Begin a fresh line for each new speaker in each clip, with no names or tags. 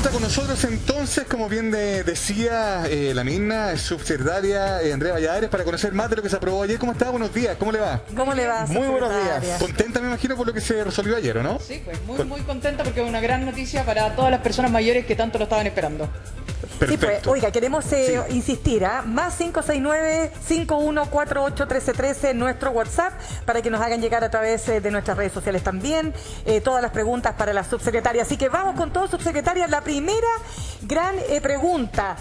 encuentra con nosotros entonces, como bien decía la misma subsecretaria Andrea Valladares, para conocer más de lo que se aprobó ayer. ¿Cómo está? Buenos días, ¿cómo le va?
¿Cómo le va?
Muy buenos días.
Contenta, me imagino, por lo que se resolvió ayer, ¿o no?
Sí, pues muy contenta porque es una gran noticia para todas las personas mayores que tanto lo estaban esperando.
Perfecto.
Sí, pues, oiga, queremos insistir, más 569-5148-1313 en nuestro WhatsApp para que nos hagan llegar a través de nuestras redes sociales también todas las preguntas para la subsecretaria. Así que vamos con todo, subsecretaria. La primera gran pregunta: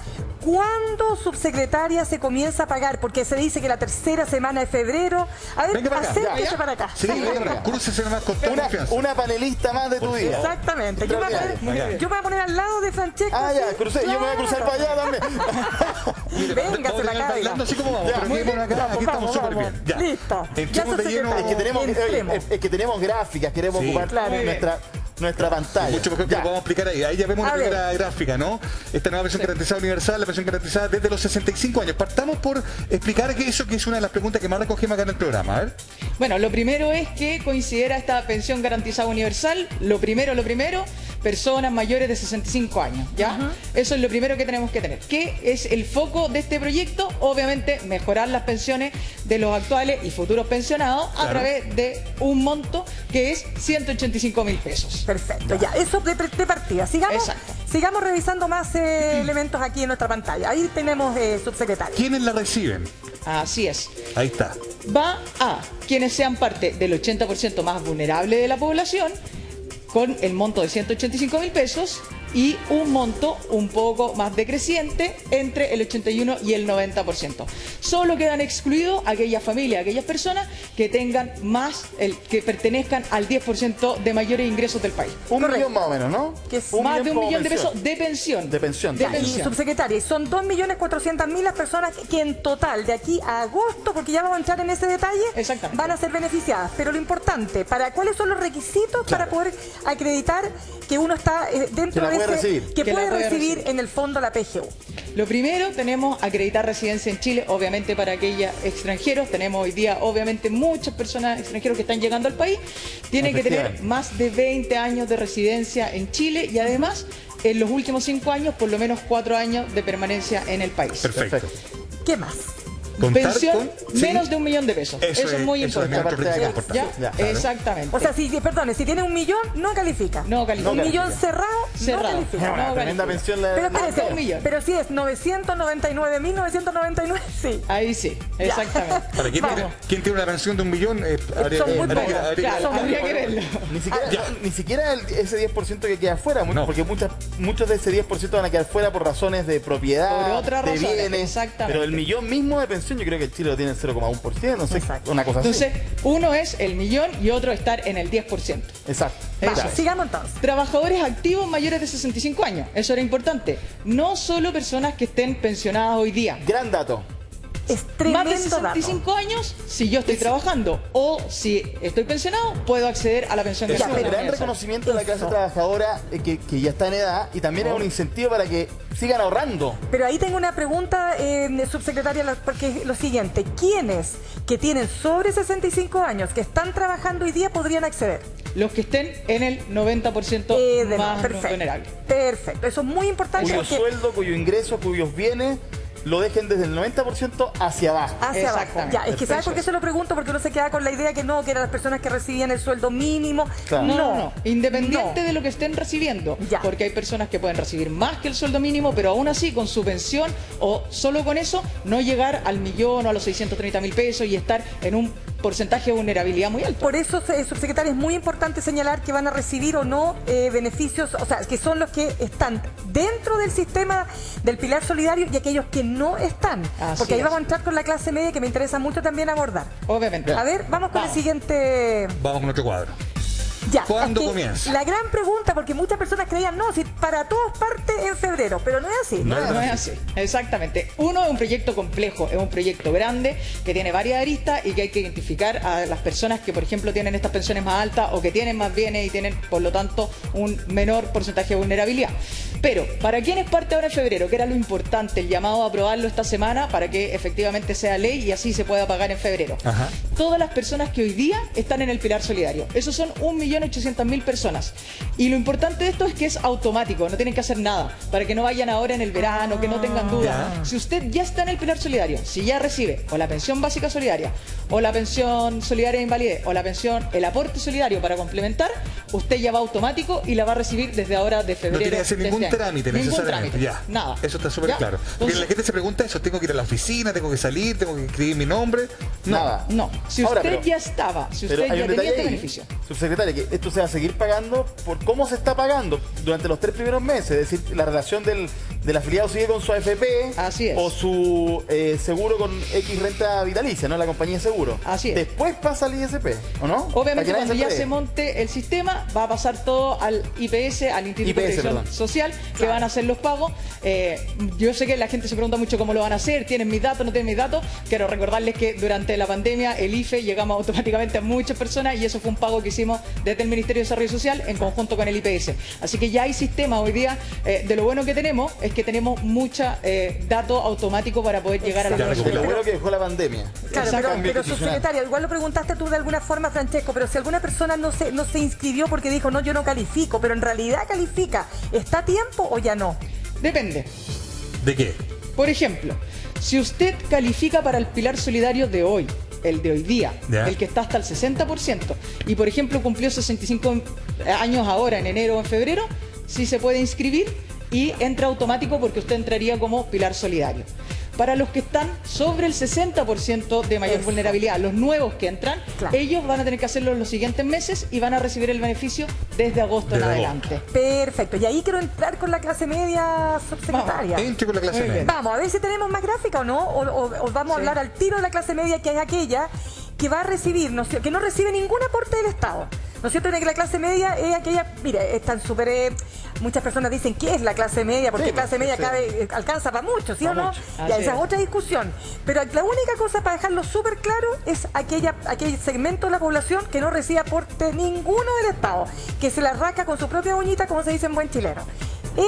¿cuándo, subsecretaria, se comienza a pagar? Porque se dice que la tercera semana de febrero. A ver, acérquese para acá.
Sí, crúcese nomás con toda confianza.
Una panelista más de tu vida.
Exactamente. Yo me voy a poner al lado de Francesca.
Ya, crucé. Yo me voy a cruzar para allá también.
Véngase la cara.
Bailando así como vamos, pero aquí estamos súper bien. Ya.
Listo.
Entremos de lleno.
Es que tenemos gráficas, queremos ocupar nuestra pantalla.
Mucho mejor que lo podamos explicar ahí. Ahí ya vemos la primera gráfica, ¿no? Esta nueva pensión garantizada universal, la pensión garantizada desde los 65 años. Partamos por explicar que eso que es una de las preguntas que más recogemos acá en el programa. A ver.
Bueno, lo primero es que considera esta pensión garantizada universal, lo primero, personas mayores de 65 años, ¿ya? Eso es lo primero que tenemos que tener. ¿Qué es el foco de este proyecto? Obviamente, mejorar las pensiones de los actuales y futuros pensionados a través de un monto que es 185.000 pesos.
Perfecto, ya. Eso de partida. Sigamos revisando más elementos aquí en nuestra pantalla. Ahí tenemos subsecretario.
¿Quiénes la reciben?
Así es.
Ahí está.
Va a quienes sean parte del 80% más vulnerable de la población, con el monto de 185.000 pesos y un monto un poco más decreciente entre el 81 y el 90%. Solo quedan excluidos aquellas familias, aquellas personas que tengan que pertenezcan al 10% de mayores ingresos del país.
Un millón más o menos, ¿no?
Que es más de 1 millón de pesos de pensión.
De pensión.
Y subsecretaria, son 2.400.000 las personas que en total, de aquí a agosto, porque ya vamos a entrar en ese detalle, van a ser beneficiadas. Pero lo importante, ¿cuáles son los requisitos para poder acreditar que uno está dentro de que puede recibir en el fondo la PGU?
Lo primero, tenemos acreditar residencia en Chile, obviamente para aquellos extranjeros. Tenemos hoy día, obviamente, muchas personas extranjeros que están llegando al país. Tienen que tener más de 20 años de residencia en Chile y además, en los últimos 5 años, por lo menos 4 años de permanencia en el país.
Perfecto.
¿Qué más?
Pensión menos de 1 millón de pesos. Eso es muy importante. Exactamente.
O sea, si tiene 1 millón, no califica.
No califica.
1 millón cerrado. No califica.
Tremenda pensión.
Pero si es 999.999, sí.
Ahí sí, exactamente.
¿Para quién tiene una pensión de 1 millón?
Son muy pocos.
Habría que verlo.
Ni siquiera ese 10% que queda fuera, porque muchos de ese 10% van a quedar fuera por razones de propiedad,
por otras
de
razones,
bienes.
Exactamente.
Pero el millón mismo de pensión, yo creo que Chile lo tiene el 0,1%, no sé, una cosa así.
Entonces, uno es el millón y otro estar en el 10%.
Exacto.
Sigamos entonces.
Trabajadores activos mayores de 65 años. Eso era importante. No solo personas que estén pensionadas hoy día.
Gran dato.
Es tremendo.
Más de 65 años, si yo estoy trabajando o si estoy pensionado, puedo acceder a la pensión.
Es un gran reconocimiento de la clase trabajadora que ya está en edad y también es un incentivo para que sigan ahorrando.
Pero ahí tengo una pregunta, subsecretaria, porque es lo siguiente: ¿quiénes que tienen sobre 65 años, que están trabajando hoy día, podrían acceder?
Los que estén en el 90% más vulnerable.
Perfecto, eso es muy importante.
Cuyo sueldo, cuyo ingreso, cuyos bienes lo dejen desde el 90% hacia abajo.
Hacia abajo. Ya, es que ¿sabes por qué se lo pregunto? Porque uno se queda con la idea que eran las personas que recibían el sueldo mínimo.
Claro.
No. Independiente de lo que estén recibiendo.
Ya.
Porque hay personas que pueden recibir más que el sueldo mínimo, pero aún así, con su pensión o solo con eso, no llegar al millón o a los 630.000 pesos y estar en un porcentaje de vulnerabilidad muy alto.
Por eso, subsecretaria, es muy importante señalar que van a recibir o no beneficios, o sea, que son los que están dentro del sistema del pilar solidario y aquellos que no están. Porque ahí vamos a entrar con la clase media, que me interesa mucho también abordar.
Obviamente.
A ver, vamos con el siguiente.
Vamos con otro cuadro.
Ya,
¿cuándo comienza?
La gran pregunta, porque muchas personas creían, no, si para todos parte en febrero, pero no es así.
No es así, exactamente. Uno, es un proyecto complejo, es un proyecto grande que tiene varias aristas y que hay que identificar a las personas que, por ejemplo, tienen estas pensiones más altas o que tienen más bienes y tienen, por lo tanto, un menor porcentaje de vulnerabilidad. Pero, para quienes parte ahora en febrero, que era lo importante, el llamado a aprobarlo esta semana para que efectivamente sea ley y así se pueda pagar en febrero.
Ajá.
Todas las personas que hoy día están en el pilar solidario. Esos son 1.800.000 personas. Y lo importante de esto es que es automático, no tienen que hacer nada, para que no vayan ahora en el verano, que no tengan dudas.
Ya.
Si usted ya está en el pilar solidario, si ya recibe o la pensión básica solidaria, o la pensión solidaria de invalidez, o la pensión, el aporte solidario para complementar, usted ya va automático y la va a recibir desde ahora de febrero.
No tiene que hacer
de
ningún
este año.
trámite
Ningún
necesariamente.
trámite,
Ya.
nada.
Eso está súper
¿Ya?
claro. Porque
Entonces,
la gente se pregunta eso, tengo que ir a la oficina, tengo que salir, tengo que escribir mi nombre. No.
Nada.
no, si
Ahora,
usted
pero-
ya estaba, si
Pero
usted
hay
ya
un
tenía
detalle
este
ahí,
beneficio.
subsecretaria, que esto se va a seguir pagando por cómo se está pagando durante los 3 primeros meses. Es decir, la relación del afiliado sigue con su AFP
Así es.
o su seguro con X renta vitalicia, ¿no? La compañía de seguro.
Así es.
Después pasa al ISP, ¿o no? Para
Obviamente
que nadie
cuando ya
enrede.
se monte el sistema va a pasar todo al IPS, al Instituto de
IPS,
Previsión
perdón.
Social, que van a hacer los pagos. Yo sé que la gente se pregunta mucho cómo lo van a hacer, ¿tienen mis datos, no tienen mis datos? Quiero recordarles que durante la pandemia el IFE llegamos automáticamente a muchas personas y eso fue un pago que hicimos desde el Ministerio de Desarrollo Social en conjunto con el IPS. Así que ya hay sistema hoy día. De lo bueno que tenemos es que tenemos mucha datos automáticos para poder llegar a la
Ya,
De
persona.
lo bueno que dejó la pandemia.
Claro,
Ese
pero
cambio institucional.
subsecretaria, igual lo preguntaste tú de alguna forma, Francesco, pero si alguna persona no se inscribió porque dijo, no, yo no califico, pero en realidad califica, ¿está a tiempo o ya no?
Depende.
¿De qué?
Por ejemplo, si usted califica para el pilar solidario de hoy, el de hoy día,
Ya.
el que está hasta el 60%, y por ejemplo cumplió 65 años ahora, en enero o en febrero, sí se puede inscribir y entra automático porque usted entraría como pilar solidario. Para los que están sobre el 60% de mayor
Eso.
vulnerabilidad, los nuevos que entran,
Claro.
ellos van a tener que hacerlo en los siguientes meses y van a recibir el beneficio desde agosto en
Desde
adelante.
Perfecto, y ahí quiero entrar con la clase media, subsecretaria.
Entre con la clase
Muy bien.
media.
Vamos, a ver si tenemos más gráfica o no, o vamos a hablar al tiro de la clase media, que es aquella que va a recibir, que no recibe ningún aporte del Estado. ¿No es cierto? De que la clase media es aquella, mira, están súper, muchas personas dicen, ¿qué es la clase media? Porque
Sí,
clase media
sí.
alcanza para mucho, ¿sí
Pa'
o no?
mucho.
Ya,
Así
esa es
es.
otra discusión. Pero la única cosa, para dejarlo súper claro, es aquel segmento de la población que no recibe aporte ninguno del Estado, que se la rasca con su propia uñita, como se dice en buen chileno.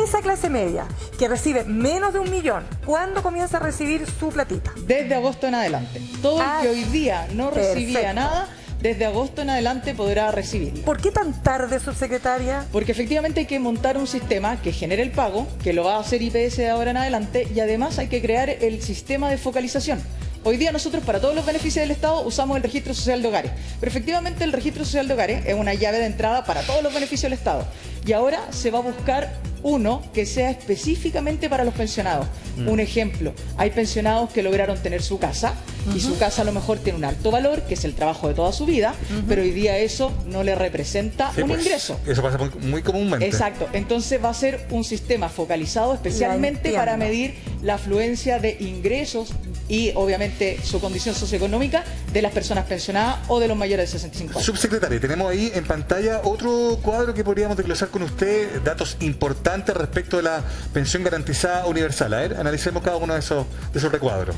Esa clase media que recibe menos de 1 millón, ¿cuándo comienza a recibir su platita?
Desde agosto en adelante. Todo el que hoy día no recibía
perfecto.
nada, desde agosto en adelante podrá recibir.
¿Por qué tan tarde, subsecretaria?
Porque efectivamente hay que montar un sistema que genere el pago, que lo va a hacer IPS de ahora en adelante, y además hay que crear el sistema de focalización. Hoy día nosotros para todos los beneficios del Estado usamos el registro social de hogares, pero efectivamente el registro social de hogares es una llave de entrada para todos los beneficios del Estado. Y ahora se va a buscar uno que sea específicamente para los pensionados. Un ejemplo, hay pensionados que lograron tener su casa y su casa a lo mejor tiene un alto valor, que es el trabajo de toda su vida, pero hoy día eso no le representa
Sí,
un
pues,
ingreso.
Eso pasa muy comúnmente.
Exacto, entonces va a ser un sistema focalizado especialmente
entiendo.
para medir la afluencia de ingresos y obviamente su condición socioeconómica de las personas pensionadas o de los mayores de 65 años.
Subsecretaria, tenemos ahí en pantalla otro cuadro que podríamos desglosar con usted, datos importantes respecto de la pensión garantizada universal. A ver, analicemos cada uno de esos recuadros.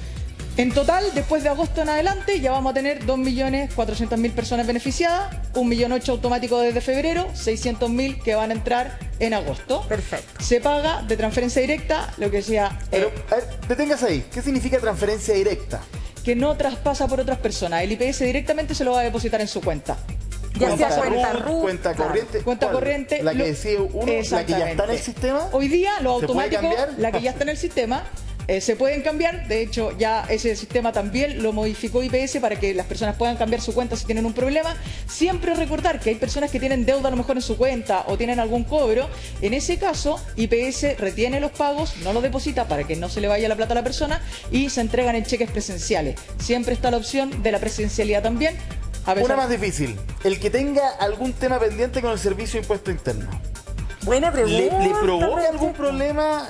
En total, después de agosto en adelante, ya vamos a tener 2.400.000 personas beneficiadas, 1.800.000 automático desde febrero, 600.000 que van a entrar en agosto.
Perfecto.
Se paga de transferencia directa, lo que sea,
Pero, a ver, deténgase ahí. ¿Qué significa transferencia directa?
que no traspasa por otras personas. El IPS directamente se lo va a depositar en su cuenta.
Ya sea cuenta
RUT,
RUT,
cuenta
claro.
corriente.
Cuenta
¿Cuál?
corriente.
La que
lo-
decía uno, la que ya está en el
Exactamente.
sistema.
Hoy día, lo
¿Se puede
automático,
cambiar?
la que ya está en el sistema, se pueden cambiar. De hecho, ya ese sistema también lo modificó IPS para que las personas puedan cambiar su cuenta si tienen un problema. Siempre recordar que hay personas que tienen deuda a lo mejor en su cuenta o tienen algún cobro. En ese caso, IPS retiene los pagos, no los deposita para que no se le vaya la plata a la persona y se entregan en cheques presenciales. Siempre está la opción de la presencialidad también. A pesar-
Una más difícil. El que tenga algún tema pendiente con el servicio de impuesto interno.
Buena pregunta.
¿Le provoca
Francesco.
algún problema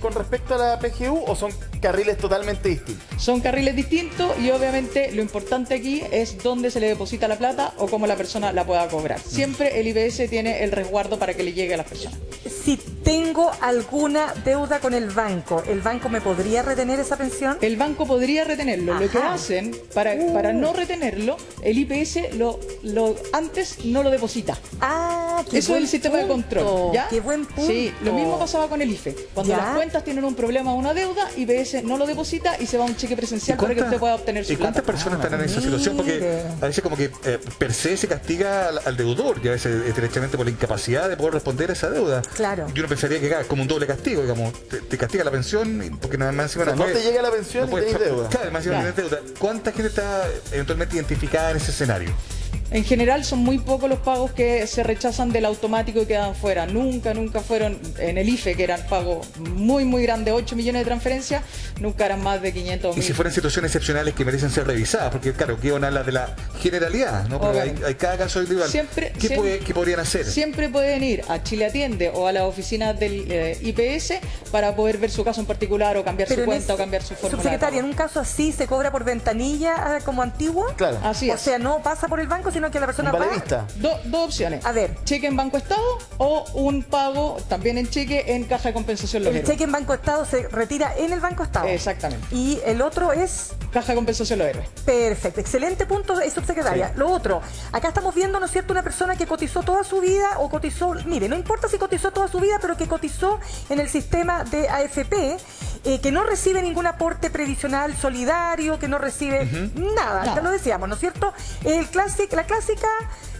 con respecto a la PGU o son carriles totalmente distintos?
Son carriles distintos y obviamente lo importante aquí es dónde se le deposita la plata o cómo la persona la pueda cobrar. Siempre el IPS tiene el resguardo para que le llegue a las personas.
Si tengo alguna deuda con el banco me podría retener esa pensión?
El banco podría retenerlo. Lo que
Ajá.
hacen para no retenerlo, el IPS antes no lo deposita.
Ah, qué
Eso es
buen
el sistema de
punto,
control. ¿Ya?
qué buen punto.
Sí, lo mismo pasaba con el IFE. Cuando
¿Ya?
las cuentas tienen un problema o una deuda, IPS no lo deposita y se va a un cheque presencial para que usted pueda obtener su
¿Y cuántas
plata.
personas están en esa situación? Porque
mire.
a veces como que per se se castiga al deudor, y a veces es directamente por la incapacidad de poder responder a esa deuda.
Claro.
Y uno pensaría que es como un doble castigo, digamos, te castiga la pensión porque nada más encima
O sea, no te llega la pensión y tenés deuda.
Claro, más encima
Claro.
tenés deuda. ¿Cuánta gente está eventualmente identificada en ese escenario?
En general son muy pocos los pagos que se rechazan del automático y quedan fuera. Nunca fueron en el IFE, que eran pagos muy grandes, 8 millones de transferencias, nunca eran más de 500
Y
mil.
si fueran situaciones excepcionales que merecen ser revisadas, porque claro, que van a hablar de la generalidad, ¿no? Porque
Obviamente.
hay cada caso individual.
Siempre-
¿Qué,
siempre-
qué podrían hacer?
Siempre pueden ir a Chile Atiende o a las oficinas del IPS para poder ver su caso en particular o cambiar su
en
cuenta
ese-
o cambiar su forma.
Subsecretaria, en un caso así se cobra por ventanilla como antigua.
Claro.
Así
O
es.
sea, no pasa por el banco, sino que la persona
Un
va.
vale vista.
Dos opciones.
A ver.
Cheque en Banco Estado o un pago también en cheque en Caja de Compensación Los
El
Héroes.
cheque en Banco Estado se retira en el Banco Estado.
Exactamente.
Y el otro es
Caja de Compensación Los Héroes.
perfecto. Excelente punto, subsecretaria.
Sí.
Lo otro, acá estamos viendo, ¿no es cierto?, una persona que cotizó toda su vida o cotizó, mire, no importa si cotizó toda su vida, pero que cotizó en el sistema de AFP, que no recibe ningún aporte previsional solidario, que no recibe nada. Ya lo decíamos, ¿no es cierto? La clásica.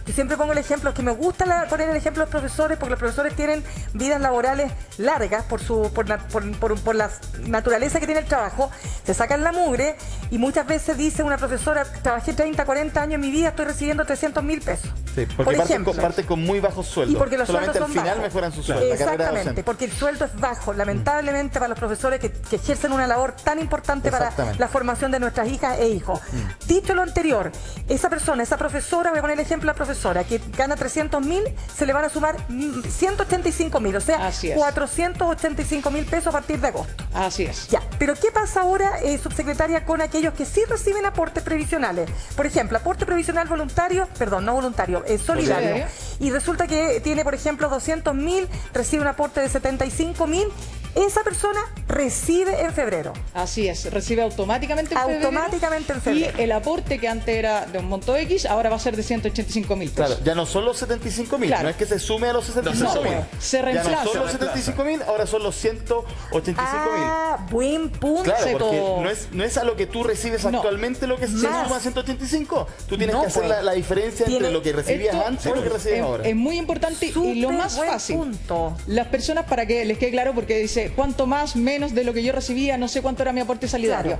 Yo siempre pongo el ejemplo, es que me gusta poner el ejemplo de los profesores, porque los profesores tienen vidas laborales largas por la naturaleza que tiene el trabajo, se sacan la mugre y muchas veces dice una profesora, trabajé 30, 40 años en mi vida, estoy recibiendo 300.000 pesos.
Sí,
por
porque
ejemplo.
parte con muy bajos sueldos.
Y porque los
solamente
sueldos
al
son
final
bajos.
mejoran su sueldo. la carrera
Exactamente,
docente.
porque el sueldo es bajo, lamentablemente para los profesores que ejercen una labor tan importante para
Exactamente.
la formación de nuestras hijas e hijos. Dicho lo anterior, esa persona, esa profesora, voy a poner el ejemplo a la profesora, que gana 300.000, se le van a sumar 185.000, o sea,
Así es.
485.000 pesos a partir de agosto.
Así es.
Ya, pero ¿qué pasa ahora, subsecretaria, con aquellos que sí reciben aportes previsionales? Por ejemplo, aporte previsional voluntario, perdón, no voluntario, solidario.
Solidario.
Y resulta que tiene, por ejemplo, 200.000, recibe un aporte de 75.000. Esa persona recibe en febrero.
Así es, recibe automáticamente en
Automáticamente en febrero.
Y el aporte que antes era de un monto X, ahora va a ser de 185.000 pesos.
Claro, ya no son los 75.000,
Claro.
no es que se sume a los 65.000.
No, se
Ya
reemplaza.
no son los 75.000, ahora son los 185.000.
Ah, buen punto.
Claro, porque
todo.
no es a lo que tú recibes
No.
actualmente lo que se
Más.
suma a 185. Tú tienes
No,
que hacer
pues.
la diferencia
Tiene-
entre lo que recibías
Esto
antes y lo que recibes ahora.
es muy importante y lo
Súper
más
buen
fácil.
punto.
Las personas, para que les quede claro, porque dice, ¿cuánto más, menos de lo que yo recibía? No sé cuánto era mi aporte solidario.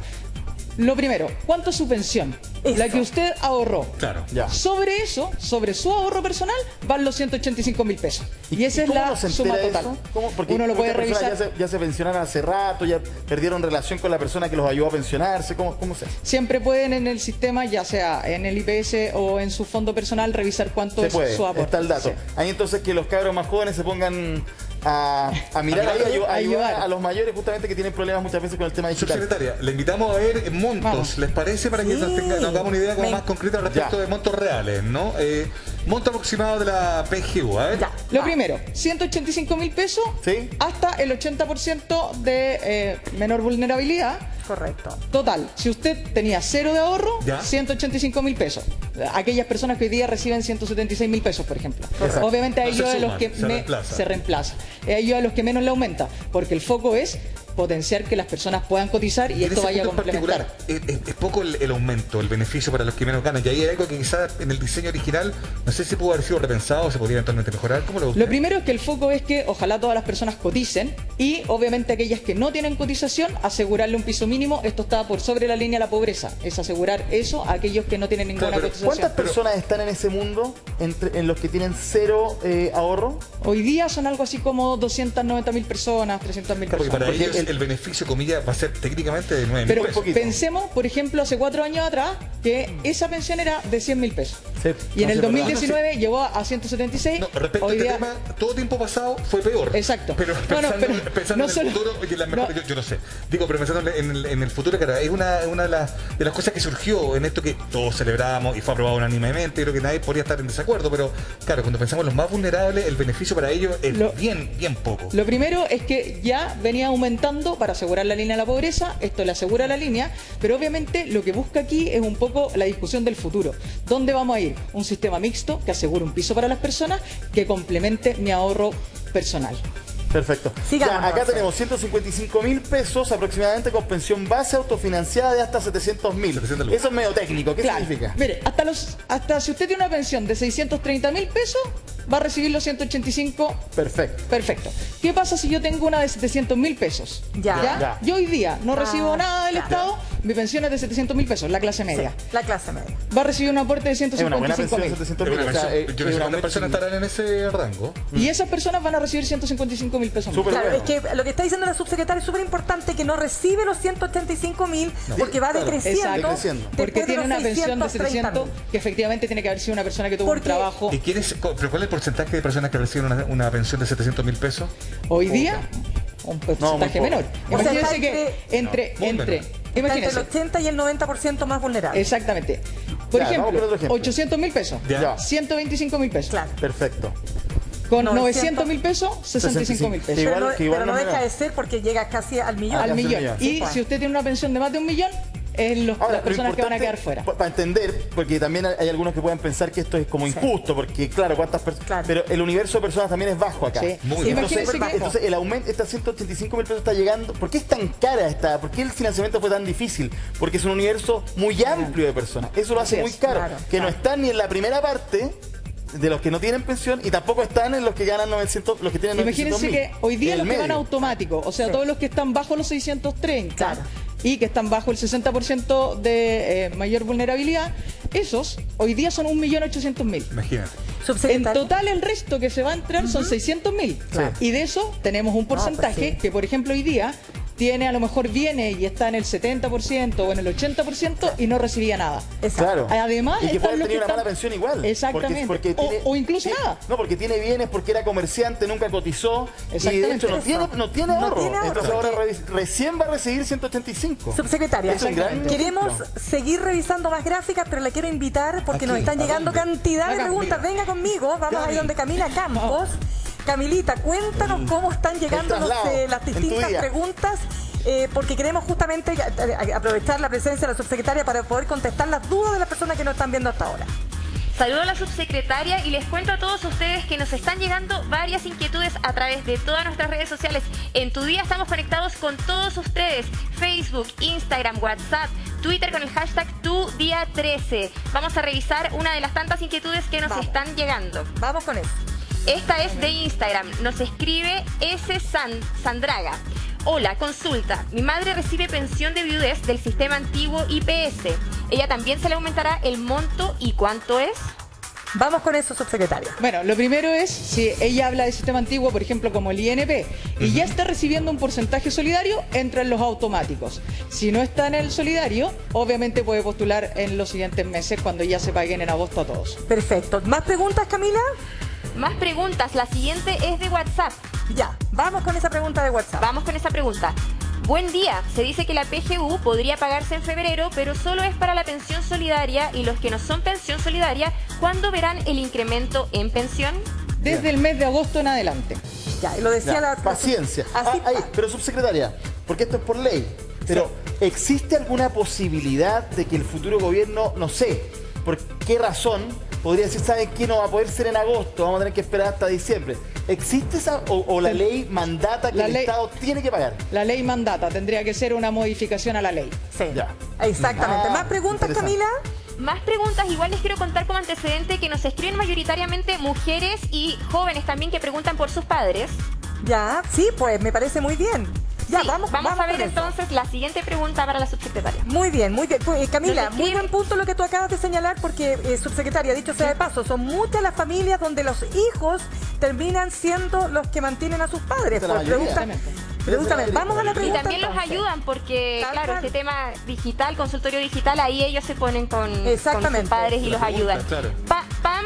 Lo primero, ¿cuánto es su pensión?
Eso.
La que usted ahorró.
Claro.
Ya.
Sobre eso, sobre su ahorro personal, van los 185.000 pesos. Y esa es
cómo
la
uno se
suma
entera de
total.
eso? ¿Cómo? Porque
Uno lo puede
muchas personas
revisar.
Ya se pensionaron hace rato, ya perdieron relación con la persona que los ayudó a pensionarse. ¿Cómo se hace?
Siempre pueden en el sistema, ya sea en el IPS o en su fondo personal, revisar cuánto
Se
es
puede,
su aporte.
está el dato.
Sí.
Ahí entonces que los cabros más jóvenes se pongan a mirar ahí, a ayudar a los mayores justamente que tienen problemas muchas veces con el tema digital.
Subsecretaria, le invitamos a ver montos,
Vamos.
¿les parece? Para que
Sí.
nos hagamos una idea como
Me-
más concreta respecto
Ya.
de montos reales, ¿no? Monto aproximado de la PGU, a ver.
Ya.
Lo
Va.
primero, 185.000 pesos
Sí.
hasta el 80% de menor vulnerabilidad.
Correcto.
Total, si usted tenía cero de ahorro,
Ya.
185.000 pesos. Aquellas personas que hoy día reciben 176.000 pesos, por ejemplo.
Exacto.
Obviamente a
No
ellos
se
a los
suman,
que
se reemplaza.
se reemplaza. A ellos a los que menos le aumenta, porque el foco es potenciar que las personas puedan cotizar y
En
esto
ese
vaya a
punto en
complementar.
particular, es poco el aumento, el beneficio para los que menos ganan. Y ahí hay algo que quizás en el diseño original, no sé si pudo haber sido repensado o se podría eventualmente mejorar. ¿Cómo lo ve usted?
Lo primero es que el foco es que ojalá todas las personas coticen y obviamente aquellas que no tienen cotización, asegurarle un piso mínimo. Esto está por sobre la línea de la pobreza. Es asegurar eso a aquellos que no tienen ninguna
Claro, pero
cotización.
¿Cuántas personas están en ese mundo en los que tienen cero ahorro?
Hoy día son algo así como 290.000 personas, 300.000
Porque
personas.
para
Porque
ellos el beneficio, comillas, va a ser técnicamente de 9.000
Pero
pesos.
poquito.
pensemos, por ejemplo, hace 4 años atrás, que esa pensión era de 100.000 pesos.
Sí,
Y en
no,
el
sí, es verdad.
2019 llegó a 176.
No, respecto
Hoy
a este
día,
tema, todo tiempo pasado fue peor.
Exacto.
Pero
No,
pensando,
no, pero
pensando
no
en el
solo-
futuro, y en la mejor,
no.
yo no sé. Digo, pero pensando en el futuro, claro, es una de las cosas que surgió en esto que todos celebramos y fue aprobado unánimemente. Creo que nadie podría estar en desacuerdo, pero claro, cuando pensamos en los más vulnerables, el beneficio para ellos es
Lo-
bien poco.
Lo primero es que ya venía aumentando para asegurar la línea de la pobreza, esto le asegura la línea, pero obviamente lo que busca aquí es un poco la discusión del futuro. ¿Dónde vamos a ir? conseguir un sistema mixto que asegure un piso para las personas que complemente mi ahorro personal.
Perfecto.
Sigamos,
Ya, acá
entonces.
tenemos 155.000 pesos aproximadamente con pensión base autofinanciada de hasta 700.000.
700 lucas.
Eso es medio técnico. ¿Qué
Claro.
significa?
Mire, hasta si usted tiene una pensión de 630.000 pesos, va a recibir los 185.
Perfecto.
Perfecto. ¿Qué pasa si yo tengo una de 700.000 pesos?
Ya.
Yo hoy día no recibo nada del
claro.
Estado, mi pensión es de 700.000 pesos, la clase media.
La clase media.
Va a recibir un aporte de
Es una buena pensión de
155.000.
700.000.
Pero
O sea,
yo creo que
una
¿cuántas personas estarán en ese rango?
Y esas personas van a recibir 155.000 pesos más.
Súper
Claro,
bueno.
es que lo que está diciendo la subsecretaria es súper importante, que no recibe los 185.000 porque va
claro.
decreciendo.
Exacto.
Decreciendo.
después
Porque
de
tiene
los
una pensión de 700
630.000.
que efectivamente tiene que haber sido una persona que tuvo
Porque-
un trabajo.
¿Y pero cuál es el porcentaje de personas que reciben una pensión de 700.000 pesos?
Hoy día, un porcentaje
muy
menor.
poco.
O sea,
Imagínense
está
que entre,
muy menor.
Está entre
imagínense,
el 80 y el 90% más vulnerable.
exactamente. Por
Ya, vamos con otro
ejemplo,
ejemplo.
800.000 pesos,
Ya.
125.000 pesos.
Claro.
Perfecto.
Con
900.000
900.000 pesos, 65.000
Que
pesos.
igual-
pero no,
que igual
pero no
no es
deja
menor.
de ser porque llega casi al millón.
Al
casi un
millón.
millón.
Y
pues.
si usted tiene una pensión de más de 1 millón, es las
Ahora,
personas que van a quedar fuera.
Para entender, porque también hay algunos que pueden pensar que esto es como injusto, porque claro, cuántas personas.
Claro.
Pero el universo de personas también es bajo acá.
Sí.
Muy
Sí,
bien.
imagínense que
Entonces el aumento, estas 185.000 pesos está llegando. ¿Por qué es tan cara esta? ¿Por qué el financiamiento fue tan difícil? Porque es un universo muy amplio de personas. Eso lo hace
Así
muy
es.
caro.
Claro,
que no
claro.
están ni en la primera parte de los que no tienen pensión y tampoco están en los que ganan 900, los que tienen 900.000.
Imagínense que hoy día
En el
los que van
medio.
automáticos, o sea,
Sí.
todos los que están bajo los 630
Claro.
y que están bajo el 60% de mayor vulnerabilidad, esos hoy día son 1.800.000.
Imagínate.
En
Subsecretaria.
total el resto que se va a entrar son 600.000.
Claro.
Y de eso tenemos un porcentaje
pues sí.
que, por ejemplo, hoy día tiene, a lo mejor viene y está en el 70% o en el 80% y no recibía nada.
Claro.
Exacto.
Además,
y que
están
puede
los
tener una
están-
mala pensión igual.
Exactamente. O incluso nada.
No, porque tiene bienes, porque era comerciante, nunca cotizó. Y de
Exactamente.
hecho no tiene,
Eso.
no tiene
No
ahorro.
tiene ahorro.
Entonces ahora recién va a recibir 185.
Subsecretaria,
Es un gran
queremos
ejemplo.
seguir revisando más gráficas, pero la quiero invitar porque nos
Aquí,
están
¿a
llegando
dónde?
cantidad de
Acá,
preguntas.
mira.
Venga conmigo, vamos ahí
Cami.
donde Camila Campos. Camilita, cuéntanos cómo están llegando
traslado
las
en tu
distintas
día.
preguntas, porque queremos justamente aprovechar la presencia de la subsecretaria para poder contestar las dudas de las personas que nos están viendo hasta ahora.
Saludo a la subsecretaria y les cuento a todos ustedes que nos están llegando varias inquietudes a través de todas nuestras redes sociales. En Tu Día estamos conectados con todos ustedes. Facebook, Instagram, WhatsApp, Twitter con el hashtag TuDía13. Vamos a revisar una de las tantas inquietudes que nos
Vamos.
están llegando.
Vamos con eso.
Esta es de Instagram. Nos escribe Sandraga. Hola, consulta. Mi madre recibe pensión de viudez del sistema antiguo IPS. ¿Ella también se le aumentará el monto y cuánto es?
Vamos con eso, subsecretaria.
Bueno, lo primero es, si ella habla de sistema antiguo, por ejemplo, como el INP, y ya está recibiendo un porcentaje solidario, entra en los automáticos. Si no está en el solidario, obviamente puede postular en los siguientes meses cuando ya se paguen en agosto a todos.
Perfecto. ¿Más preguntas, Camila?
Más preguntas. La siguiente es de WhatsApp.
Ya, vamos con esa pregunta de WhatsApp.
Vamos con esa pregunta. Buen día. Se dice que la PGU podría pagarse en febrero, pero solo es para la pensión solidaria y los que no son pensión solidaria, ¿cuándo verán el incremento en pensión?
Desde el mes de agosto en adelante.
Ya, y lo decía
Ya,
la
paciencia.
Así
Ahí,
pa-
pero subsecretaria, porque esto es por ley. Pero ¿existe alguna posibilidad de que el futuro gobierno, no sé, por qué razón, podría decir, ¿saben qué? No va a poder ser en agosto, vamos a tener que esperar hasta diciembre. ¿Existe esa o la ley mandata que
La
el
ley-
Estado tiene que pagar?
La ley mandata, tendría que ser una modificación a la ley.
Sí,
Ya.
exactamente.
Ah,
¿Más preguntas,
interesante.
Camila?
Más preguntas, igual les quiero contar como antecedente que nos escriben mayoritariamente mujeres y jóvenes también que preguntan por sus padres.
Ya, sí, pues me parece muy bien. Ya,
Sí,
vamos
a ver
con eso.
entonces la siguiente pregunta para la subsecretaria.
Muy bien, muy bien. Pues, Camila,
Nos
muy
escribe-
buen punto lo que tú acabas de señalar porque, subsecretaria, dicho sea de paso, son muchas las familias donde los hijos terminan siendo los que mantienen a sus padres.
La
Pues,
mayoría.
pregúntame, vamos a la
Y
pregunta.
también los
entonces.
ayudan porque,
Tal
claro,
cual.
este tema digital, consultorio digital, ahí ellos se ponen con
Exactamente.
sus padres y
La
los
pregunta,
ayudan.
claro.
Pam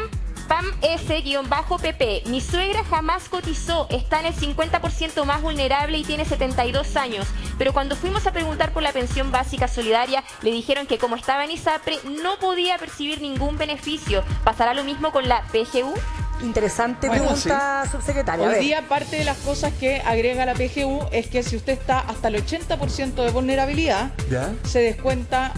S-PP. Mi suegra jamás cotizó, está en el 50% más vulnerable y tiene 72 años. Pero cuando fuimos a preguntar por la pensión básica solidaria, le dijeron que como estaba en ISAPRE, no podía percibir ningún beneficio. ¿Pasará lo mismo con la PGU?
Interesante
Bueno,
pregunta, subsecretaria. A
Hoy
ver.
día parte de las cosas que agrega la PGU es que si usted está hasta el 80% de vulnerabilidad,
¿Ya?
se descuenta